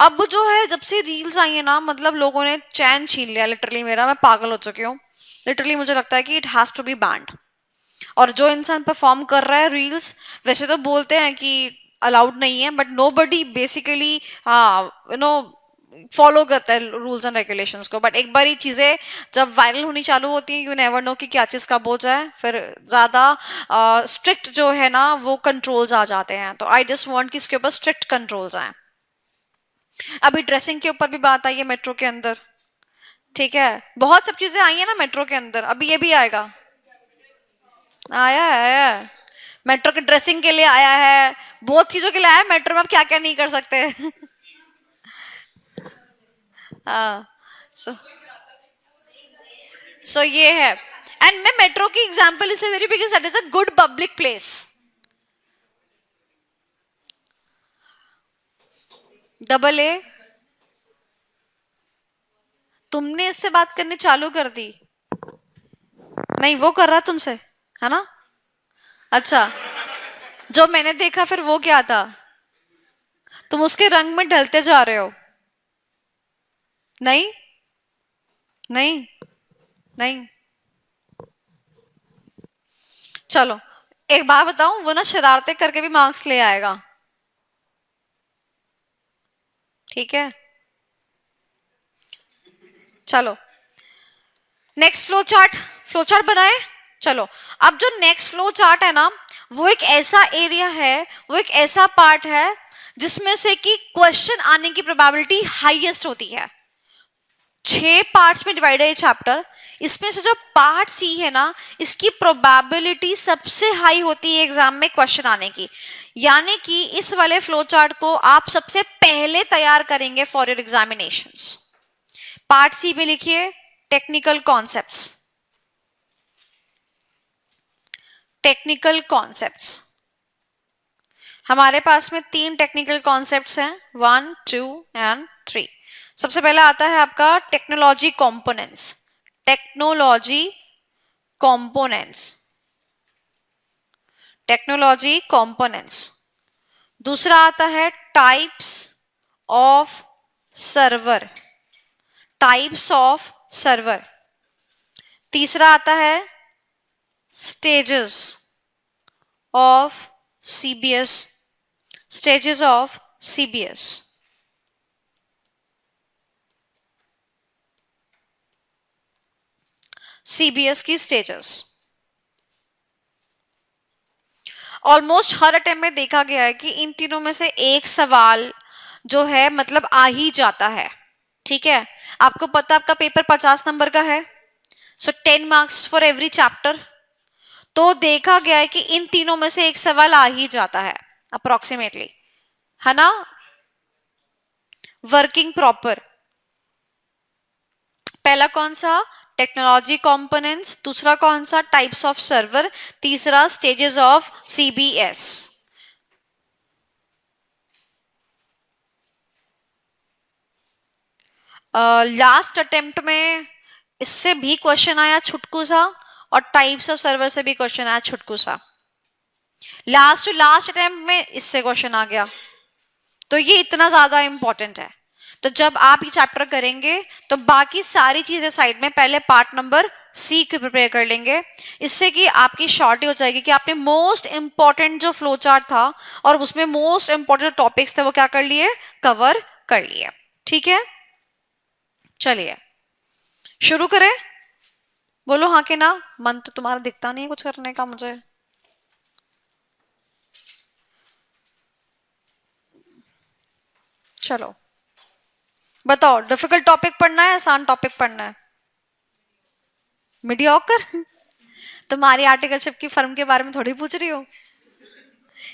अब जो है जब से रील्स आई है ना, मतलब लोगों ने चैन छीन लिया लिटरली मेरा, मैं पागल हो चुकी हूँ। लिटरली मुझे लगता है कि it has to be banned. और जो इंसान परफॉर्म कर रहा है रील्स, वैसे तो बोलते हैं कि अलाउड नहीं है, but nobody basically you know follow करता है रूल्स एंड रेगुलेशंस को। बट एक बार ये चीजें जब वायरल होनी चालू होती हैं, यू नेवर नो कि क्या चीज कब हो जाए, फिर ज्यादा स्ट्रिक्ट जो है ना वो कंट्रोल्स आ जाते हैं। तो आई जस्ट वांट कि इसके ऊपर स्ट्रिक्ट कंट्रोल्स आए। अभी ड्रेसिंग के ऊपर भी बात आई है मेट्रो के अंदर, ठीक है, बहुत सब चीजें आई है ना मेट्रो के अंदर, अभी ये भी आएगा। आया है, मेट्रो के ड्रेसिंग के लिए आया है, बहुत चीजों के लिए आया है मेट्रो में, आप क्या क्या नहीं कर सकते। हाँ, सो सो ये है। एंड मैं मेट्रो की एग्जांपल इसलिए दे रही हूँ because that is a good public place. Double A, तुमने इससे बात करनी चालू कर दी? नहीं वो कर रहा तुमसे, है ना? अच्छा, जो मैंने देखा फिर वो क्या था? तुम उसके रंग में ढलते जा रहे हो। नहीं नहीं नहीं, चलो एक बात बताऊं, वो ना शरारतें करके भी मार्क्स ले आएगा, ठीक है? चलो नेक्स्ट फ्लो चार्ट बनाए। चलो, अब जो नेक्स्ट फ्लो चार्ट है ना, वो एक ऐसा एरिया है, वो एक ऐसा पार्ट है जिसमें से कि क्वेश्चन आने की प्रोबेबिलिटी हाईएस्ट होती है। 6 पार्ट्स में डिवाइड है ये चैप्टर, इसमें से जो पार्ट सी है ना, इसकी प्रोबेबिलिटी सबसे हाई होती है एग्जाम में क्वेश्चन आने की। यानी कि इस वाले फ्लो चार्ट को आप सबसे पहले तैयार करेंगे for your examinations. Part C में लिखिए टेक्निकल कॉन्सेप्ट्स। टेक्निकल कॉन्सेप्ट्स हमारे पास में 3 टेक्निकल कॉन्सेप्ट्स हैं, 1 2 एंड 3। सबसे पहला आता है आपका technology components. Technology components, technology components. दूसरा आता है types of server, types of server. तीसरा आता है stages of CBS, stages of CBS. CBS की स्टेजेस ऑलमोस्ट हर अटेम्प्ट में देखा गया है कि इन तीनों में से एक सवाल जो है मतलब आ ही जाता है, ठीक है? आपको पता आपका पेपर 50 नंबर का है, सो 10 मार्क्स फॉर एवरी चैप्टर। तो देखा गया है कि इन तीनों में से एक सवाल आ ही जाता है अप्रोक्सीमेटली, है ना? वर्किंग प्रॉपर, पहला कौन सा? Technology components. दूसरा कौन सा? Types of server. तीसरा stages of CBS. Last attempt में इससे भी क्वेश्चन आया छुटकू सा, और टाइप्स ऑफ सर्वर से भी क्वेश्चन आया छुटकू सा। लास्ट टू लास्ट अटेम्प्ट में इससे क्वेश्चन आ गया, तो ये इतना ज्यादा इंपॉर्टेंट है। तो जब आप ये चैप्टर करेंगे तो बाकी सारी चीजें साइड में, पहले पार्ट नंबर सी को प्रिपेयर कर लेंगे, इससे कि आपकी शॉर्टी हो जाएगी कि आपने मोस्ट इंपॉर्टेंट जो फ्लो चार्ट था और उसमें मोस्ट इंपॉर्टेंट टॉपिक्स थे वो क्या कर लिए? कवर कर लिए, ठीक है? चलिए शुरू करें। बोलो हाँ के ना, मन तो तुम्हारा दिखता नहीं है कुछ करने का मुझे। चलो बताओ, डिफिकल्ट टॉपिक पढ़ना है, आसान टॉपिक पढ़ना है? मीडियोकर? तुम्हारी आर्टिकलशिप की फर्म के बारे में थोड़ी पूछ रही हो।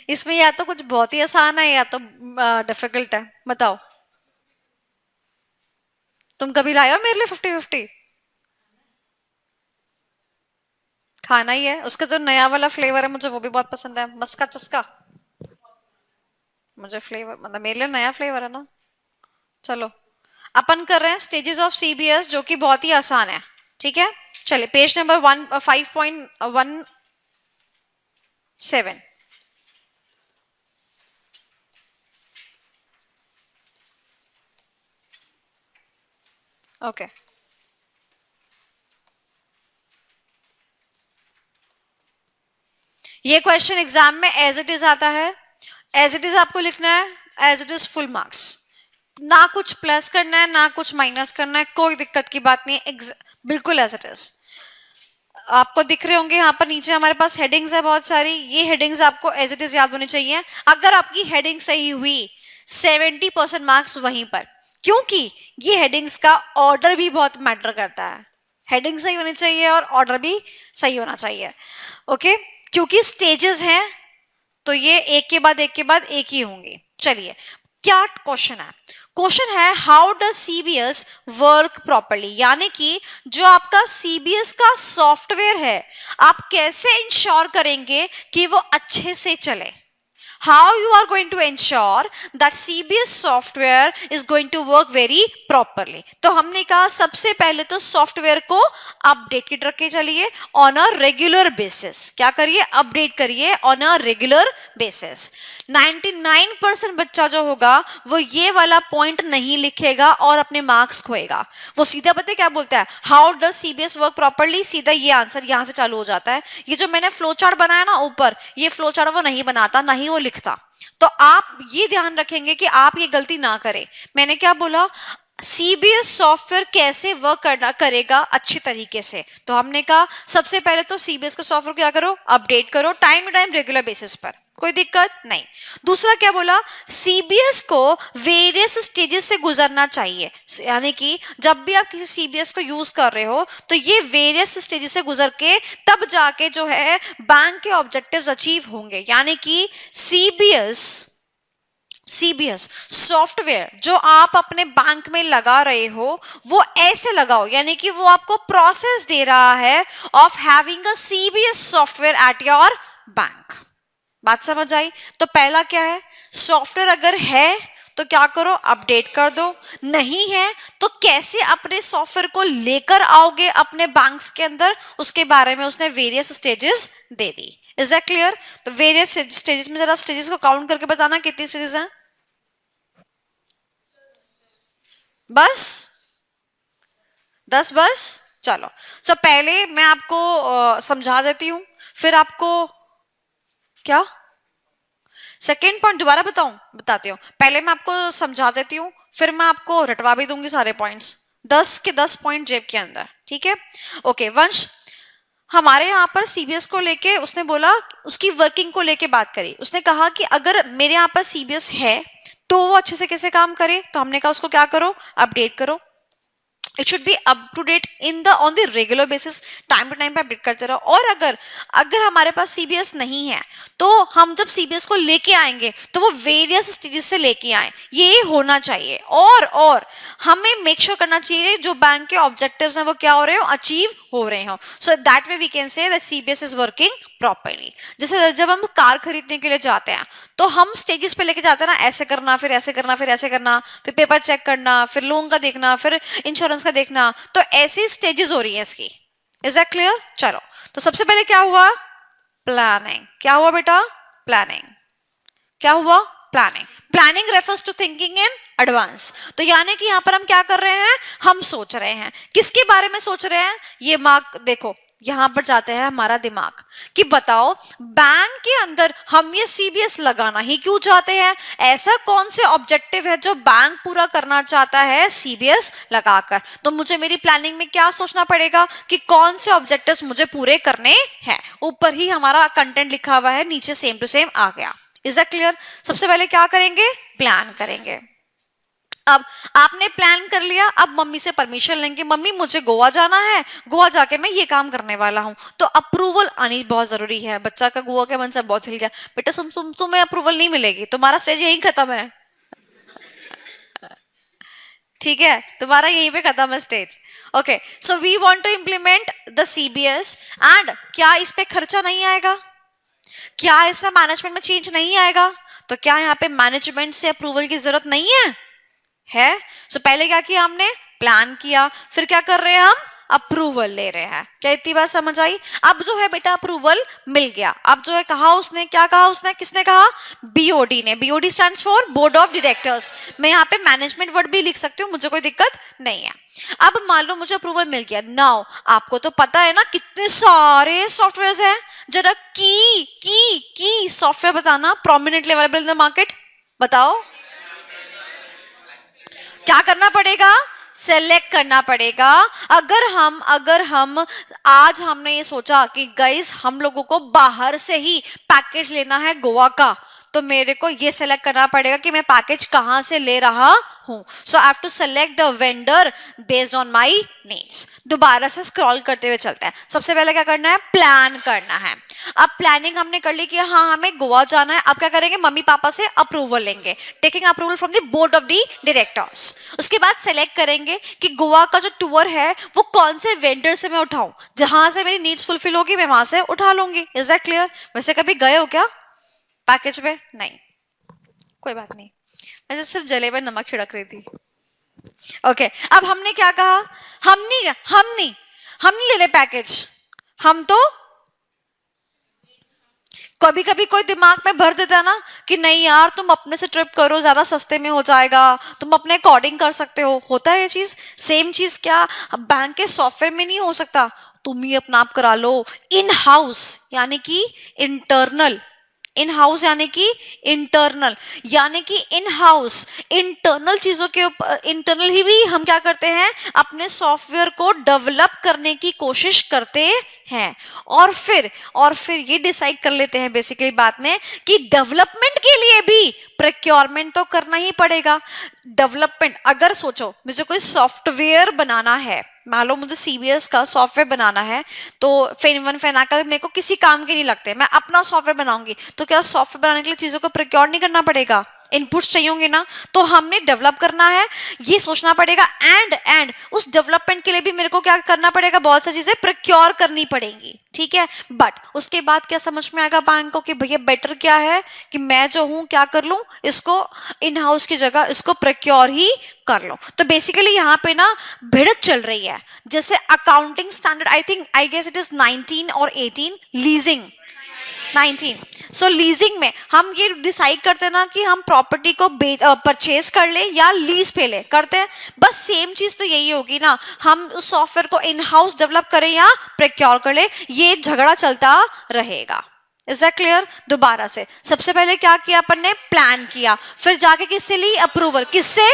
इसमें या तो कुछ बहुत ही आसान है या तो डिफिकल्ट है। बताओ, तुम कभी लाए हो मेरे लिए 50-50? खाना ही है। उसका जो नया वाला फ्लेवर है मुझे वो भी बहुत पसंद है, मस्का चस्का। मुझे फ्लेवर मतलब मेरे लिए नया फ्लेवर है ना। चलो अपन कर रहे हैं स्टेजेस ऑफ सीबीएस, जो कि बहुत ही आसान है। ठीक है, चलिए पेज नंबर 5.17। ओके, ये क्वेश्चन एग्जाम में एज इट इज आता है। एज इट इज आपको लिखना है, as it is full marks, ना कुछ प्लस करना है ना कुछ माइनस करना है, कोई दिक्कत की बात नहीं है, बिल्कुल एज इट इज। आपको दिख रहे होंगे यहाँ पर नीचे हमारे पास हेडिंग्स है बहुत सारी, ये हेडिंग्स आपको एज इट इज याद होनी चाहिए। अगर आपकी हेडिंग सही हुई 70% मार्क्स वहीं पर, क्योंकि ये हेडिंग्स का ऑर्डर भी बहुत मैटर करता है। हेडिंग सही होनी चाहिए और ऑर्डर भी सही होना चाहिए। ओके, क्योंकि स्टेजेस हैं तो ये एक के बाद एक के बाद एक ही होंगे। चलिए क्या क्वेश्चन है? क्वेश्चन है how does CBS work properly, यानी कि जो आपका सीबीएस का सॉफ्टवेयर है आप कैसे इंश्योर करेंगे कि वो अच्छे से चले। How you are going to ensure that CBS software is going to work very properly? तो हमने कहा सबसे पहले तो सॉफ्टवेयर को अपडेट रखे चलिए ऑन अ रेगुलर बेसिस। क्या करिए? अपडेट करिए ऑन अ रेगुलर बेसिस। 99% बच्चा जो होगा वो ये वाला पॉइंट नहीं लिखेगा और अपने मार्क्स खोएगा। वो सीधा पता है क्या बोलता है, how does CBS work properly, सीधा ये आंसर यहां से चालू हो जाता है। ये जो मैंने फ्लो चार्ट बनाया ना ऊपर, ये फ्लो चार्ट वो नहीं बनाता, ना ही वो लिखता। तो आप ये ध्यान रखेंगे कि आप ये गलती ना करें। मैंने क्या बोला, सीबीएस सॉफ्टवेयर कैसे वर्क करेगा अच्छे तरीके से। तो हमने कहा सबसे पहले तो सीबीएस का सॉफ्टवेयर क्या करो, अपडेट करो time to time regular basis पर, कोई दिक्कत नहीं। दूसरा क्या बोला, सीबीएस को वेरियस स्टेजेस से गुजरना चाहिए, यानी कि जब भी आप किसी सीबीएस को यूज कर रहे हो तो ये वेरियस स्टेजेस से गुजर के तब जाके जो है बैंक के ऑब्जेक्टिव्स अचीव होंगे। यानी कि सीबीएस सॉफ्टवेयर जो आप अपने बैंक में लगा रहे हो वो ऐसे लगाओ, यानी कि वो आपको प्रोसेस दे रहा है of having a CBS software at your bank. बात समझ आई? तो पहला क्या है, सॉफ्टवेयर अगर है तो क्या करो, अपडेट कर दो। नहीं है तो कैसे अपने सॉफ्टवेयर को लेकर आओगे अपने बैंक्स के अंदर, उसके बारे में उसने various stages they the. Is that clear? तो वेरियस स्टेजेस में जरा स्टेजेस को काउंट करके बताना कितनी स्टेजेस हैं। बस 10 बस। चलो पहले मैं आपको समझा देती हूं, फिर आपको क्या सेकेंड पॉइंट दोबारा बताती हूँ। पहले मैं आपको समझा देती हूँ, फिर मैं आपको रटवा भी दूंगी सारे पॉइंट्स, 10 के 10 पॉइंट जेब के अंदर। ठीक है, ओके। वंश हमारे यहाँ पर सीबीएस को लेके उसने बोला, उसकी वर्किंग को लेके बात करी। उसने कहा कि अगर मेरे यहाँ पर सीबीएस है तो वो अच्छे से कैसे काम करे। तो हमने कहा उसको क्या करो, अपडेट करो। It should be up to date in the on the regular basis, time to time पे अपडेट करते रहो। और अगर हमारे पास सीबीएस नहीं है तो हम जब सीबीएस को लेके आएंगे तो वो वेरियस स्टेजेस से लेके आए, ये होना चाहिए। और हमें मेक श्योर करना चाहिए जो बैंक के ऑब्जेक्टिव्स हैं वो क्या हो रहे हो, अचीव हो रहे हो। So that way we can say that CBS is working properly. जैसे जब हम कार खरीदने के लिए जाते हैं तो हम स्टेजेस पे लेके जाते हैं ना, ऐसे करना, फिर ऐसे करना, फिर ऐसे करना, फिर पेपर चेक करना, फिर लोन का देखना, फिर इंश्योरेंस का देखना। तो ऐसी स्टेजेस हो रही है इसकी। Is that clear? चलो तो सबसे पहले क्या हुआ, प्लानिंग। क्या हुआ बेटा, प्लानिंग। क्या हुआ, planning. Planning refers to thinking in advance. तो यानी कि यहां पर हम क्या कर रहे हैं, हम सोच रहे हैं। किसके बारे में सोच रहे हैं, ये मार्क देखो यहां पर जाते हैं हमारा दिमाग कि बताओ बैंक के अंदर हम ये सीबीएस लगाना ही क्यों चाहते हैं, ऐसा कौन से ऑब्जेक्टिव है जो बैंक पूरा करना चाहता है सीबीएस लगाकर। तो मुझे मेरी प्लानिंग में क्या सोचना पड़ेगा कि कौन से ऑब्जेक्टिव्स मुझे पूरे करने हैं। ऊपर ही हमारा कंटेंट लिखा हुआ है, नीचे सेम टू सेम आ गया। Is that clear? सबसे पहले क्या करेंगे, प्लान करेंगे। अब आपने प्लान कर लिया, अब मम्मी से परमिशन लेंगे, मम्मी मुझे गोवा जाना है, गोवा जाके मैं ये काम करने वाला हूँ, तो अप्रूवल आनी बहुत जरूरी है। बच्चा का गोवा के मन से बहुत हिल गया, बेटा तुम्हें अप्रूवल नहीं मिलेगी, तुम्हारा स्टेज यहीं खत्म है, ठीक है, तुम्हारा यहीं पे खत्म है stage. Okay, so we want to implement the CBS and क्या इस पे खर्चा नहीं आएगा, क्या इसमें मैनेजमेंट में चेंज नहीं आएगा, तो क्या यहाँ पे मैनेजमेंट से अप्रूवल की जरूरत नहीं है। सो पहले क्या किया हमने, प्लान किया, फिर क्या कर रहे हैं हम, अप्रूवल ले रहे हैं। क्या इतनी बात समझ आई? अब जो है बेटा अप्रूवल मिल गया, अब जो है कहा उसने, क्या कहा उसने, किसने कहा, बीओडी ने। BOD stands for board of directors. मैं यहाँ पे मैनेजमेंट वर्ड भी लिख सकती हूँ, मुझे कोई दिक्कत नहीं है। अब मान लो मुझे अप्रूवल मिल गया, नाउ आपको तो पता है ना कितने सारे सॉफ्टवेयर हैं, जरा की सॉफ्टवेयर बताना prominently available in the market, बताओ। क्या करना पड़ेगा, सेलेक्ट करना पड़ेगा। अगर हम आज हमने ये सोचा कि गाइस हम लोगों को बाहर से ही पैकेज लेना है गोवा का, तो मेरे को ये सेलेक्ट करना पड़ेगा कि मैं पैकेज कहां से ले रहा हूं। So I have to select the vendor based on my needs. दोबारा से स्क्रॉल करते हुए चलते हैं। सबसे पहले क्या करना है, प्लान करना है। अब प्लानिंग हमने कर ली कि हाँ हमें गोवा जाना है, अब क्या करेंगे, मम्मी पापा से अप्रूवल लेंगे, taking approval from the board of the directors. उसके बाद सेलेक्ट करेंगे कि गोवा का जो टूर है वो कौन से वेंडर से मैं उठाऊं, जहां से मेरी नीड्स फुलफिल होगी मैं वहां से उठा लूंगी। Is that clear? वैसे कभी गए हो क्या पैकेज पे? नहीं, कोई बात नहीं, मैं सिर्फ जले में नमक छिड़क रही थी। ओके, अब हमने क्या कहा, हम नहीं ले ले पैकेज। हम तो कभी कभी कोई दिमाग में भर देता है ना कि नहीं यार तुम अपने से ट्रिप करो, ज्यादा सस्ते में हो जाएगा, तुम अपने अकॉर्डिंग कर सकते हो। होता है ये चीज। सेम चीज क्या बैंक के सॉफ्टवेयर में नहीं हो सकता, तुम ही अपना आप करा लो इन हाउस, यानी कि इंटरनल। इन हाउस यानी कि इंटरनल, यानी कि इन हाउस इंटरनल चीजों के ऊपर, इंटरनल ही भी हम क्या करते हैं, अपने सॉफ्टवेयर को डेवलप करने की कोशिश करते हैं। और फिर ये डिसाइड कर लेते हैं बेसिकली बात में कि डेवलपमेंट के लिए भी प्रोक्योरमेंट तो करना ही पड़ेगा। डेवलपमेंट, अगर सोचो मुझे कोई सॉफ्टवेयर बनाना है, मान लो मुझे सीबीएस का सॉफ्टवेयर बनाना है, तो फेन फेनाका मेरे को किसी काम के नहीं लगते, मैं अपना सॉफ्टवेयर बनाऊंगी, तो क्या सॉफ्टवेयर बनाने के लिए चीजों को प्रोक्योर नहीं करना पड़ेगा, इनपुट्स चाहिए होंगे ना, तो हमने डेवलप करना है, ये सोचना पड़ेगा। एंड उस डेवलपमेंट के लिए भी मेरे को क्या करना पड़ेगा, बहुत सारी चीजें प्रोक्योर करनी पड़ेंगी, ठीक है। बट उसके बाद क्या समझ में आएगा बैंक को कि भैया बेटर क्या है कि मैं जो हूं क्या कर लूं, इसको इन हाउस की जगह इसको प्रोक्योर ही कर लो। तो बेसिकली यहाँ पे ना भिड़त चल रही है। जैसे accounting standard, I guess it is 19 और 18, लीजिंग 19। सो लीजिंग में हम ये डिसाइड करते हैं ना कि हम प्रॉपर्टी को परचेज कर ले या लीज पे ले, करते हैं। बस सेम चीज तो यही होगी ना, हम उस सॉफ्टवेयर को इन हाउस डेवलप करें या प्रोक्योर कर ले, ये झगड़ा चलता रहेगा। Is that clear? दोबारा से, सबसे पहले क्या किया अपन ने, प्लान किया, फिर जाके किससे ली अप्रूवल, किससे,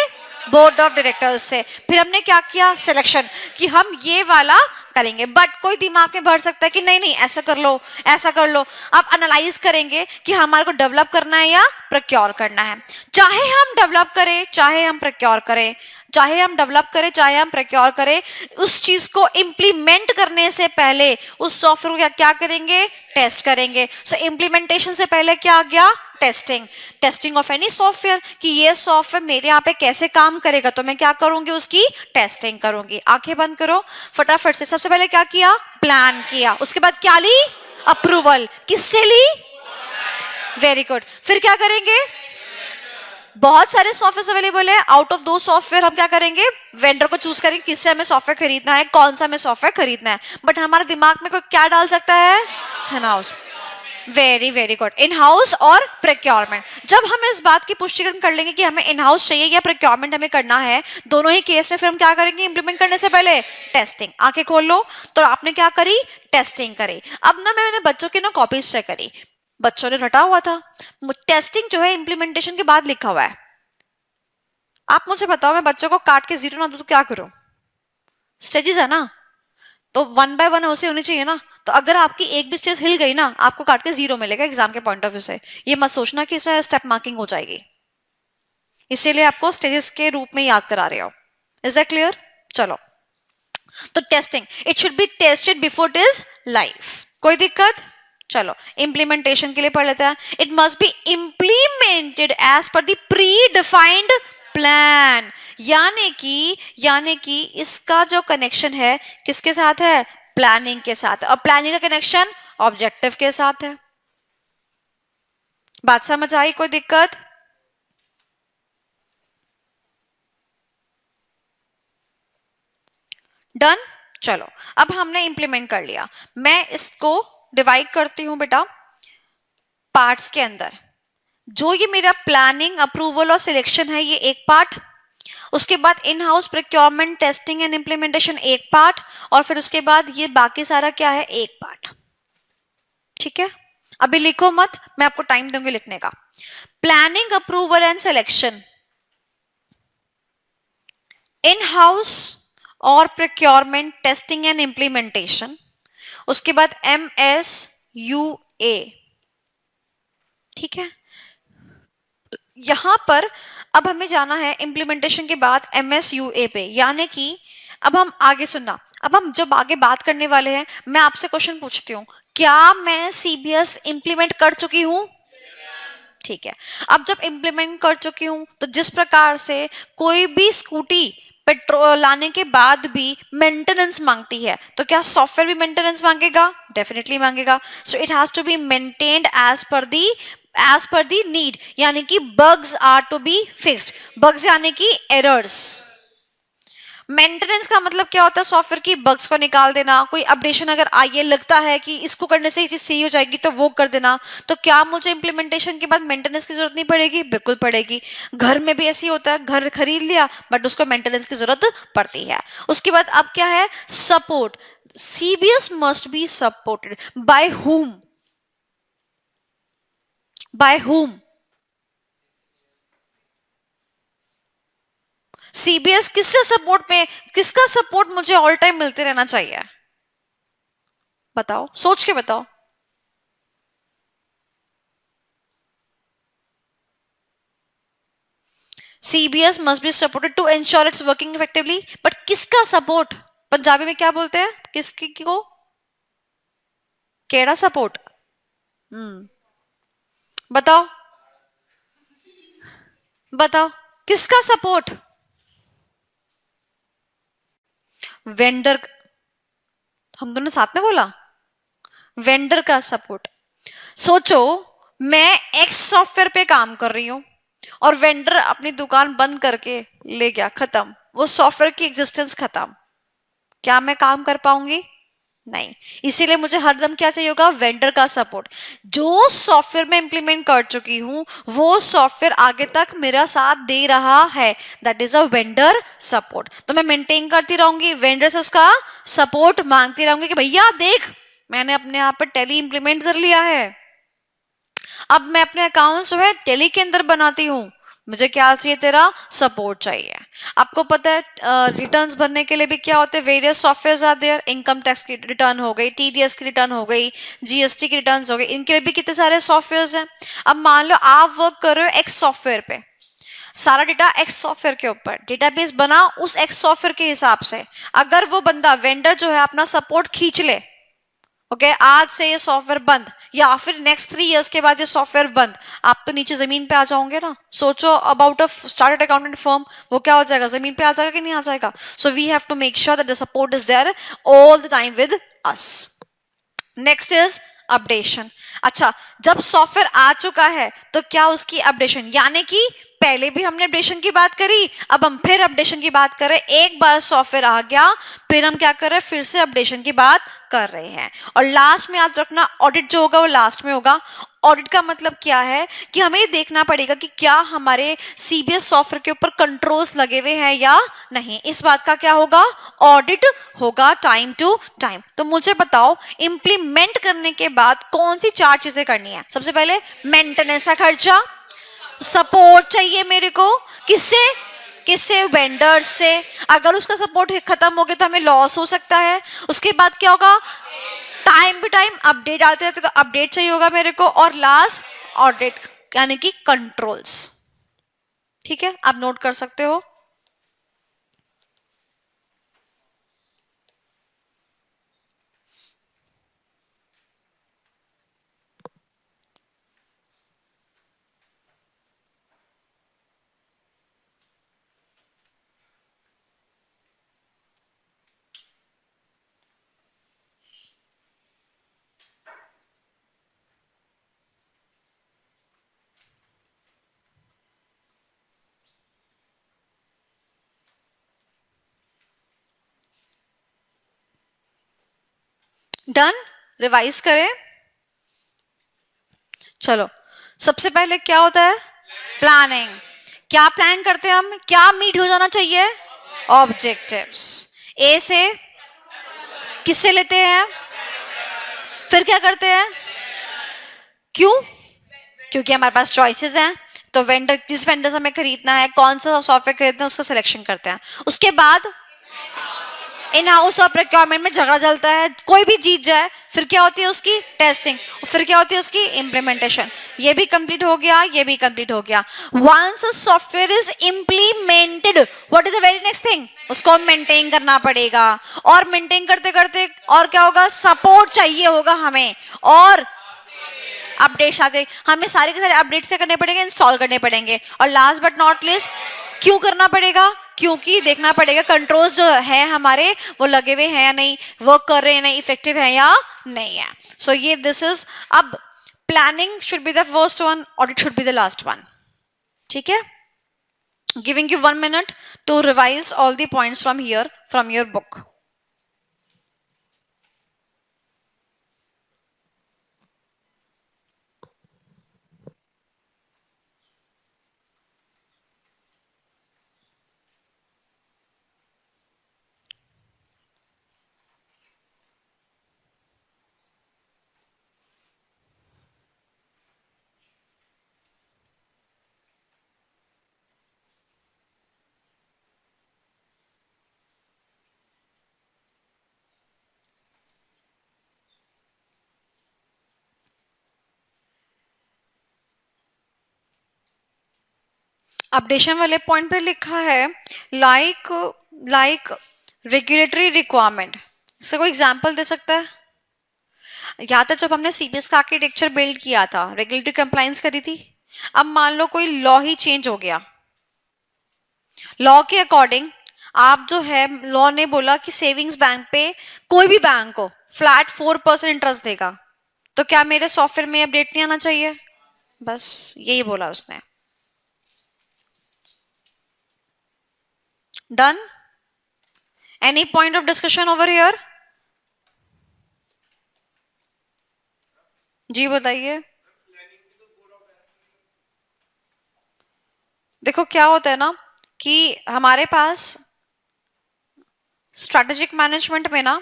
बोर्ड ऑफ डायरेक्टर्स से। फिर हमने क्या किया, सिलेक्शन, कि हम ये वाला करेंगे। बट कोई दिमाग में भर सकता है कि नहीं ऐसा कर लो, ऐसा कर लो। अब एनालाइज करेंगे कि हमारे को डेवलप करना है या प्रोक्योर करना है। चाहे हम डेवलप करें, चाहे हम प्रोक्योर करें, चाहे हम डेवलप करें, चाहे हम प्रोक्योर करें, उस चीज को इंप्लीमेंट करने से पहले उस सॉफ्टवेयर को क्या करेंगे, टेस्ट करेंगे। सो इंप्लीमेंटेशन से पहले क्या आ गया, टेस्टिंग ऑफ एनी सॉफ्टवेयर, कि ये सॉफ्टवेयर मेरे यहाँ पे कैसे काम करेगा, तो मैं क्या करूंगी, उसकी टेस्टिंग करूंगी। आंखें बंद करो फटाफट से। सबसे पहले क्या किया, प्लान किया, उसके बाद क्या ली, अप्रूवल, किससे ली, वेरी गुड। फिर क्या करेंगे, बहुत सारे सॉफ्टवेयर अवेलेबल है, आउट ऑफ दो सॉफ्टवेयर हम क्या करेंगे, वेंडर को चूज करेंगे किससे हमें सॉफ्टवेयर खरीदना है, कौन सा हमें सॉफ्टवेयर खरीदना है। बट हमारे दिमाग में कोई क्या डाल सकता है, in house, very good, in house और प्रोक्योरमेंट। जब हम इस बात की पुष्टिकरण कर लेंगे कि हमें इन हाउस चाहिए या प्रोक्योरमेंट हमें करना है, दोनों ही केस में फिर हम क्या करेंगे, इंप्लीमेंट करने से पहले टेस्टिंग। आंखें खोल लो, तो आपने क्या करी, टेस्टिंग करी। अब ना मैंने बच्चों की ना कॉपीज चेक करी, बच्चों ने रटा हुआ था, टेस्टिंग जो है इंप्लीमेंटेशन के बाद लिखा हुआ है। आप मुझे बताओ, मैं बच्चों को काट के जीरो ना दूं तो क्या करूं, स्टेजेस है ना, तो 1 बाय 1 ऐसे होनी चाहिए ना। तो अगर आपकी एक भी स्टेज हिल गई ना, आपको काट के जीरो मिलेगा एग्जाम के पॉइंट ऑफ व्यू से। ये मत सोचना कि इसमें स्टेप मार्किंग हो जाएगी, इसीलिए आपको स्टेजेस के रूप में याद करा रहे हो. Is that clear? चलो, तो testing, it should be tested before it is live. कोई दिक्कत? चलो इंप्लीमेंटेशन के लिए पढ़ लेते हैं. It must be implemented as per the predefined plan. यानी कि इसका जो कनेक्शन है किसके साथ है? प्लानिंग के साथ. और प्लानिंग का कनेक्शन ऑब्जेक्टिव के साथ है. बात समझ आई? कोई दिक्कत? डन. चलो अब हमने इंप्लीमेंट कर लिया. मैं इसको डिवाइड करती हूं बेटा पार्ट्स के अंदर. जो ये मेरा प्लानिंग, अप्रूवल और सिलेक्शन है, ये एक पार्ट. उसके बाद in house procurement, testing and implementation एक पार्ट. और फिर उसके बाद ये बाकी सारा क्या है? एक पार्ट. ठीक है, अभी लिखो मत, मैं आपको टाइम दूंगी लिखने का. Planning, approval and selection, in house और प्रोक्योरमेंट, टेस्टिंग एंड इंप्लीमेंटेशन. उसके बाद MSUA. ठीक है, यहां पर अब हमें जाना है इंप्लीमेंटेशन के बाद MSUA पे. यानी कि अब हम आगे सुनना, अब हम जब आगे बात करने वाले हैं, मैं आपसे क्वेश्चन पूछती हूँ, क्या मैं CBS इंप्लीमेंट कर चुकी हूं? ठीक है, अब जब इंप्लीमेंट कर चुकी हूं तो जिस प्रकार से कोई भी स्कूटी पेट्रोल लाने के बाद भी मेंटेनेंस मांगती है, तो क्या सॉफ्टवेयर भी मेंटेनेंस मांगेगा? डेफिनेटली मांगेगा. So it has to be maintained as per the need. यानी कि bugs are to be fixed. Bugs यानी कि एरर्स. मेंटेनेंस का मतलब क्या होता है? सॉफ्टवेयर की बग्स को निकाल देना. कोई अपडेशन अगर आइए लगता है कि इसको करने से ये चीज सही हो जाएगी तो वो कर देना. तो क्या मुझे इंप्लीमेंटेशन के बाद मेंटेनेंस की जरूरत नहीं पड़ेगी? बिल्कुल पड़ेगी. घर में भी ऐसे ही होता है, घर खरीद लिया बट उसको मेंटेनेंस की जरूरत पड़ती है. उसके बाद अब क्या है? Support. CBS must be supported by whom? By whom? CBS किससे सपोर्ट में, किसका सपोर्ट मुझे ऑल टाइम मिलते रहना चाहिए? बताओ, सोच के बताओ. CBS must be supported to ensure it's working effectively. But किसका सपोर्ट? पंजाबी में क्या बोलते हैं? किसकी को? केड़ा सपोर्ट? बताओ बताओ, किसका सपोर्ट? वेंडर. हम दोनों साथ में बोला वेंडर का सपोर्ट. सोचो मैं एक्स सॉफ्टवेयर पे काम कर रही हूं और वेंडर अपनी दुकान बंद करके ले गया, खत्म, वो सॉफ्टवेयर की एग्जिस्टेंस खत्म. क्या मैं काम कर पाऊंगी? नहीं. इसीलिए मुझे हरदम क्या चाहिए होगा? वेंडर का सपोर्ट. जो सॉफ्टवेयर में इंप्लीमेंट कर चुकी हूं वो सॉफ्टवेयर आगे तक मेरा साथ दे रहा है, that is a vendor support. तो मैं मेंटेन करती रहूंगी, वेंडर से उसका सपोर्ट मांगती रहूंगी कि भैया देख मैंने अपने यहाँ पर टैली इंप्लीमेंट कर लिया है, अब मैं अपने अकाउंट जो है टैली के अंदर बनाती हूँ, मुझे क्या चाहिए? तेरा सपोर्ट चाहिए. आपको पता है रिटर्न्स भरने के लिए भी क्या होते हैं? Various software are there. Income tax की रिटर्न हो गई, TDS की रिटर्न हो गई, GST की रिटर्न हो गई, इनके लिए भी कितने सारे सॉफ्टवेयर हैं. अब मान लो आप वर्क कर रहे हो एक्स सॉफ्टवेयर पे, सारा डेटा एक्स सॉफ्टवेयर के ऊपर, डेटाबेस बना उस एक्स सॉफ्टवेयर के हिसाब से. अगर वो बंदा वेंडर जो है अपना सपोर्ट खींच ले, ओके आज से ये सॉफ्टवेयर बंद, या फिर नेक्स्ट 3 इयर्स के बाद ये सॉफ्टवेयर बंद, आप तो नीचे जमीन पे आ जाओगे ना. सोचो about a started accountant firm, वो क्या हो जाएगा? जमीन पे आ जाएगा कि नहीं आ जाएगा? So we have to make sure that the support is there all the time with us. Next is updation. अच्छा, जब सॉफ्टवेयर आ चुका है तो क्या उसकी अपडेशन, यानी कि पहले भी हमने अपडेशन की बात करी, अब हम फिर अपडेशन की बात कर रहे हैं. एक बार सॉफ्टवेयर आ गया फिर हम क्या कर रहे हैं? फिर से अपडेशन की बात कर रहे हैं. और लास्ट में याद रखना ऑडिट जो होगा वो लास्ट में होगा. ऑडिट का मतलब क्या है कि हमें देखना पड़ेगा कि क्या हमारे CBS सॉफ्टवेयर के ऊपर कंट्रोल्स लगे हुए हैं या नहीं. इस बात का क्या होगा? ऑडिट होगा टाइम टू टाइम. तो मुझे बताओ इंप्लीमेंट करने के बाद कौन सी 4 चीजें करनी है? सबसे पहले मेंटेनेंस का खर्चा, सपोर्ट चाहिए मेरे को, किससे? किससे? वेंडर से. अगर उसका सपोर्ट खत्म हो गया तो हमें लॉस हो सकता है. उसके बाद क्या होगा? टाइम टू टाइम अपडेट आते रहते तो अपडेट चाहिए होगा मेरे को. और लास्ट ऑडिट यानी कि कंट्रोल्स. ठीक है, आप नोट कर सकते हो। डन, रिवाइज करें। चलो, सबसे पहले क्या होता है? प्लानिंग। क्या प्लान करते हैं हम? क्या मीट हो जाना चाहिए? ऑब्जेक्टिव्स। ए से किससे लेते हैं? फिर क्या करते हैं? क्यों? क्योंकि हमारे पास चॉइसेस हैं। तो वेंडर, जिस वेंडर से हमें खरीदना है, कौन सा सॉफ्टवेयर खरीदना है, उसका सिलेक्शन करते हैं। उसके बाद इन हाउस और प्रोक्योरमेंट में झगड़ा चलता है, कोई भी जीत जाए, फिर क्या होती है उसकी? टेस्टिंग। फिर क्या होती है उसकी? इम्प्लीमेंटेशन। ये भी कंप्लीट हो गया, ये भी कंप्लीट हो गया। Once a software is implemented, what is the very next thing? उसको मेंटेन करना पड़ेगा। और मेंटेन करते करते और क्या होगा? सपोर्ट चाहिए होगा हमें, और अपडेट्स आते, हमें सारे के सारे अपडेट्स करने पड़ेंगे, इंस्टॉल करने पड़ेंगे। और लास्ट बट नॉट लीस्ट, क्यों करना पड़ेगा? क्योंकि देखना पड़ेगा कंट्रोल्स जो है हमारे वो लगे हुए हैं या नहीं, वर्क कर रहे हैं नहीं, इफेक्टिव है या नहीं है। सो ये दिस इज, अब planning should be the first one, audit should be the last one. ठीक है, giving you 1 minute to revise all the points from here, from your book. Updation वाले पॉइंट पे लिखा है लाइक रेगुलेटरी रिक्वायरमेंट। इसका कोई example दे सकता है? या तो जब हमने सीबीएस का आर्किटेक्चर बिल्ड किया था, रेगुलेटरी कंप्लायंस करी थी। अब मान लो कोई लॉ ही चेंज हो गया, लॉ के अकॉर्डिंग आप जो है, लॉ ने बोला कि सेविंग्स बैंक पे कोई भी बैंक को फ्लैट 4% इंटरेस्ट देगा, तो क्या मेरे सॉफ्टवेयर में अपडेट नहीं आना चाहिए? बस यही बोला उसने। Done? Any point of discussion over here? जी बताइए। देखो क्या होता है ना कि हमारे पास स्ट्रेटेजिक मैनेजमेंट में ना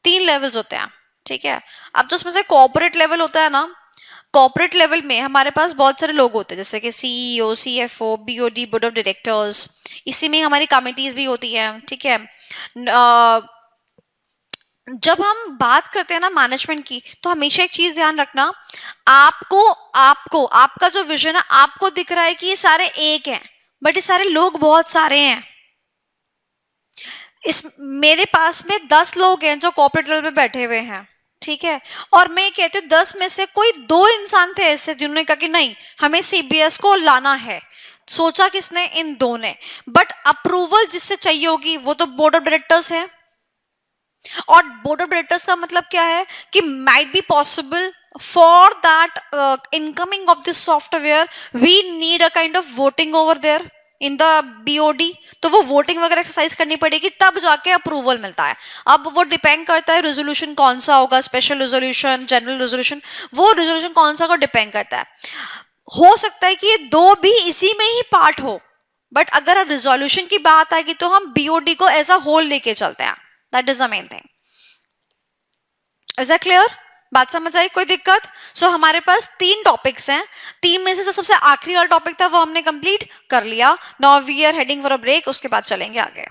3 लेवल्स होते हैं। ठीक है, अब जो उसमें से कॉर्पोरेट लेवल होता है ना, कॉर्पोरेट लेवल में हमारे पास बहुत सारे लोग होते हैं, जैसे कि CEO, CFO, BOD, board of directors. इसी में हमारी कमिटीज भी होती है। ठीक है, जब हम बात करते हैं ना मैनेजमेंट की, तो हमेशा एक चीज ध्यान रखना, आपको आपको आपका जो विजन है, आपको दिख रहा है कि ये सारे एक हैं, बट ये सारे लोग बहुत सारे हैं। इस मेरे पास में 10 लोग हैं जो कॉर्पोरेट लेवल पे बैठे हुए हैं। ठीक है, और मैं कहती हूँ 10 में से कोई 2 इंसान थे ऐसे जिन्होंने कहा कि नहीं, हमें सीबीएस को लाना है। सोचा किसने? इन 2 ने। बट अप्रूवल जिससे चाहिए होगी वो तो बोर्ड ऑफ डायरेक्टर्स है। और बोर्ड ऑफ डायरेक्टर्स का मतलब क्या है कि might be possible for that incoming of this software we need a kind of voting over there in the BOD. तो वो वोटिंग वगैरह एक्सरसाइज करनी पड़ेगी, तब जाके अप्रूवल मिलता है। अब वो डिपेंड करता है रेजोल्यूशन कौन सा होगा, स्पेशल रेजोल्यूशन, जनरल रेजोल्यूशन, वो रेजोल्यूशन कौन सा को डिपेंड करता है। हो सकता है कि ये 2 भी इसी में ही पार्ट हो, बट अगर रेजोल्यूशन की बात आएगी तो हम बीओडी को एज अ होल लेके चलते हैं। That is the main thing. Is that clear? बात समझ आई? कोई दिक्कत? सो हमारे पास 3 टॉपिक्स हैं। 3 में से जो सबसे आखिरी वाला टॉपिक था वो हमने कंप्लीट कर लिया। Now we are heading for a break, उसके बाद चलेंगे आगे।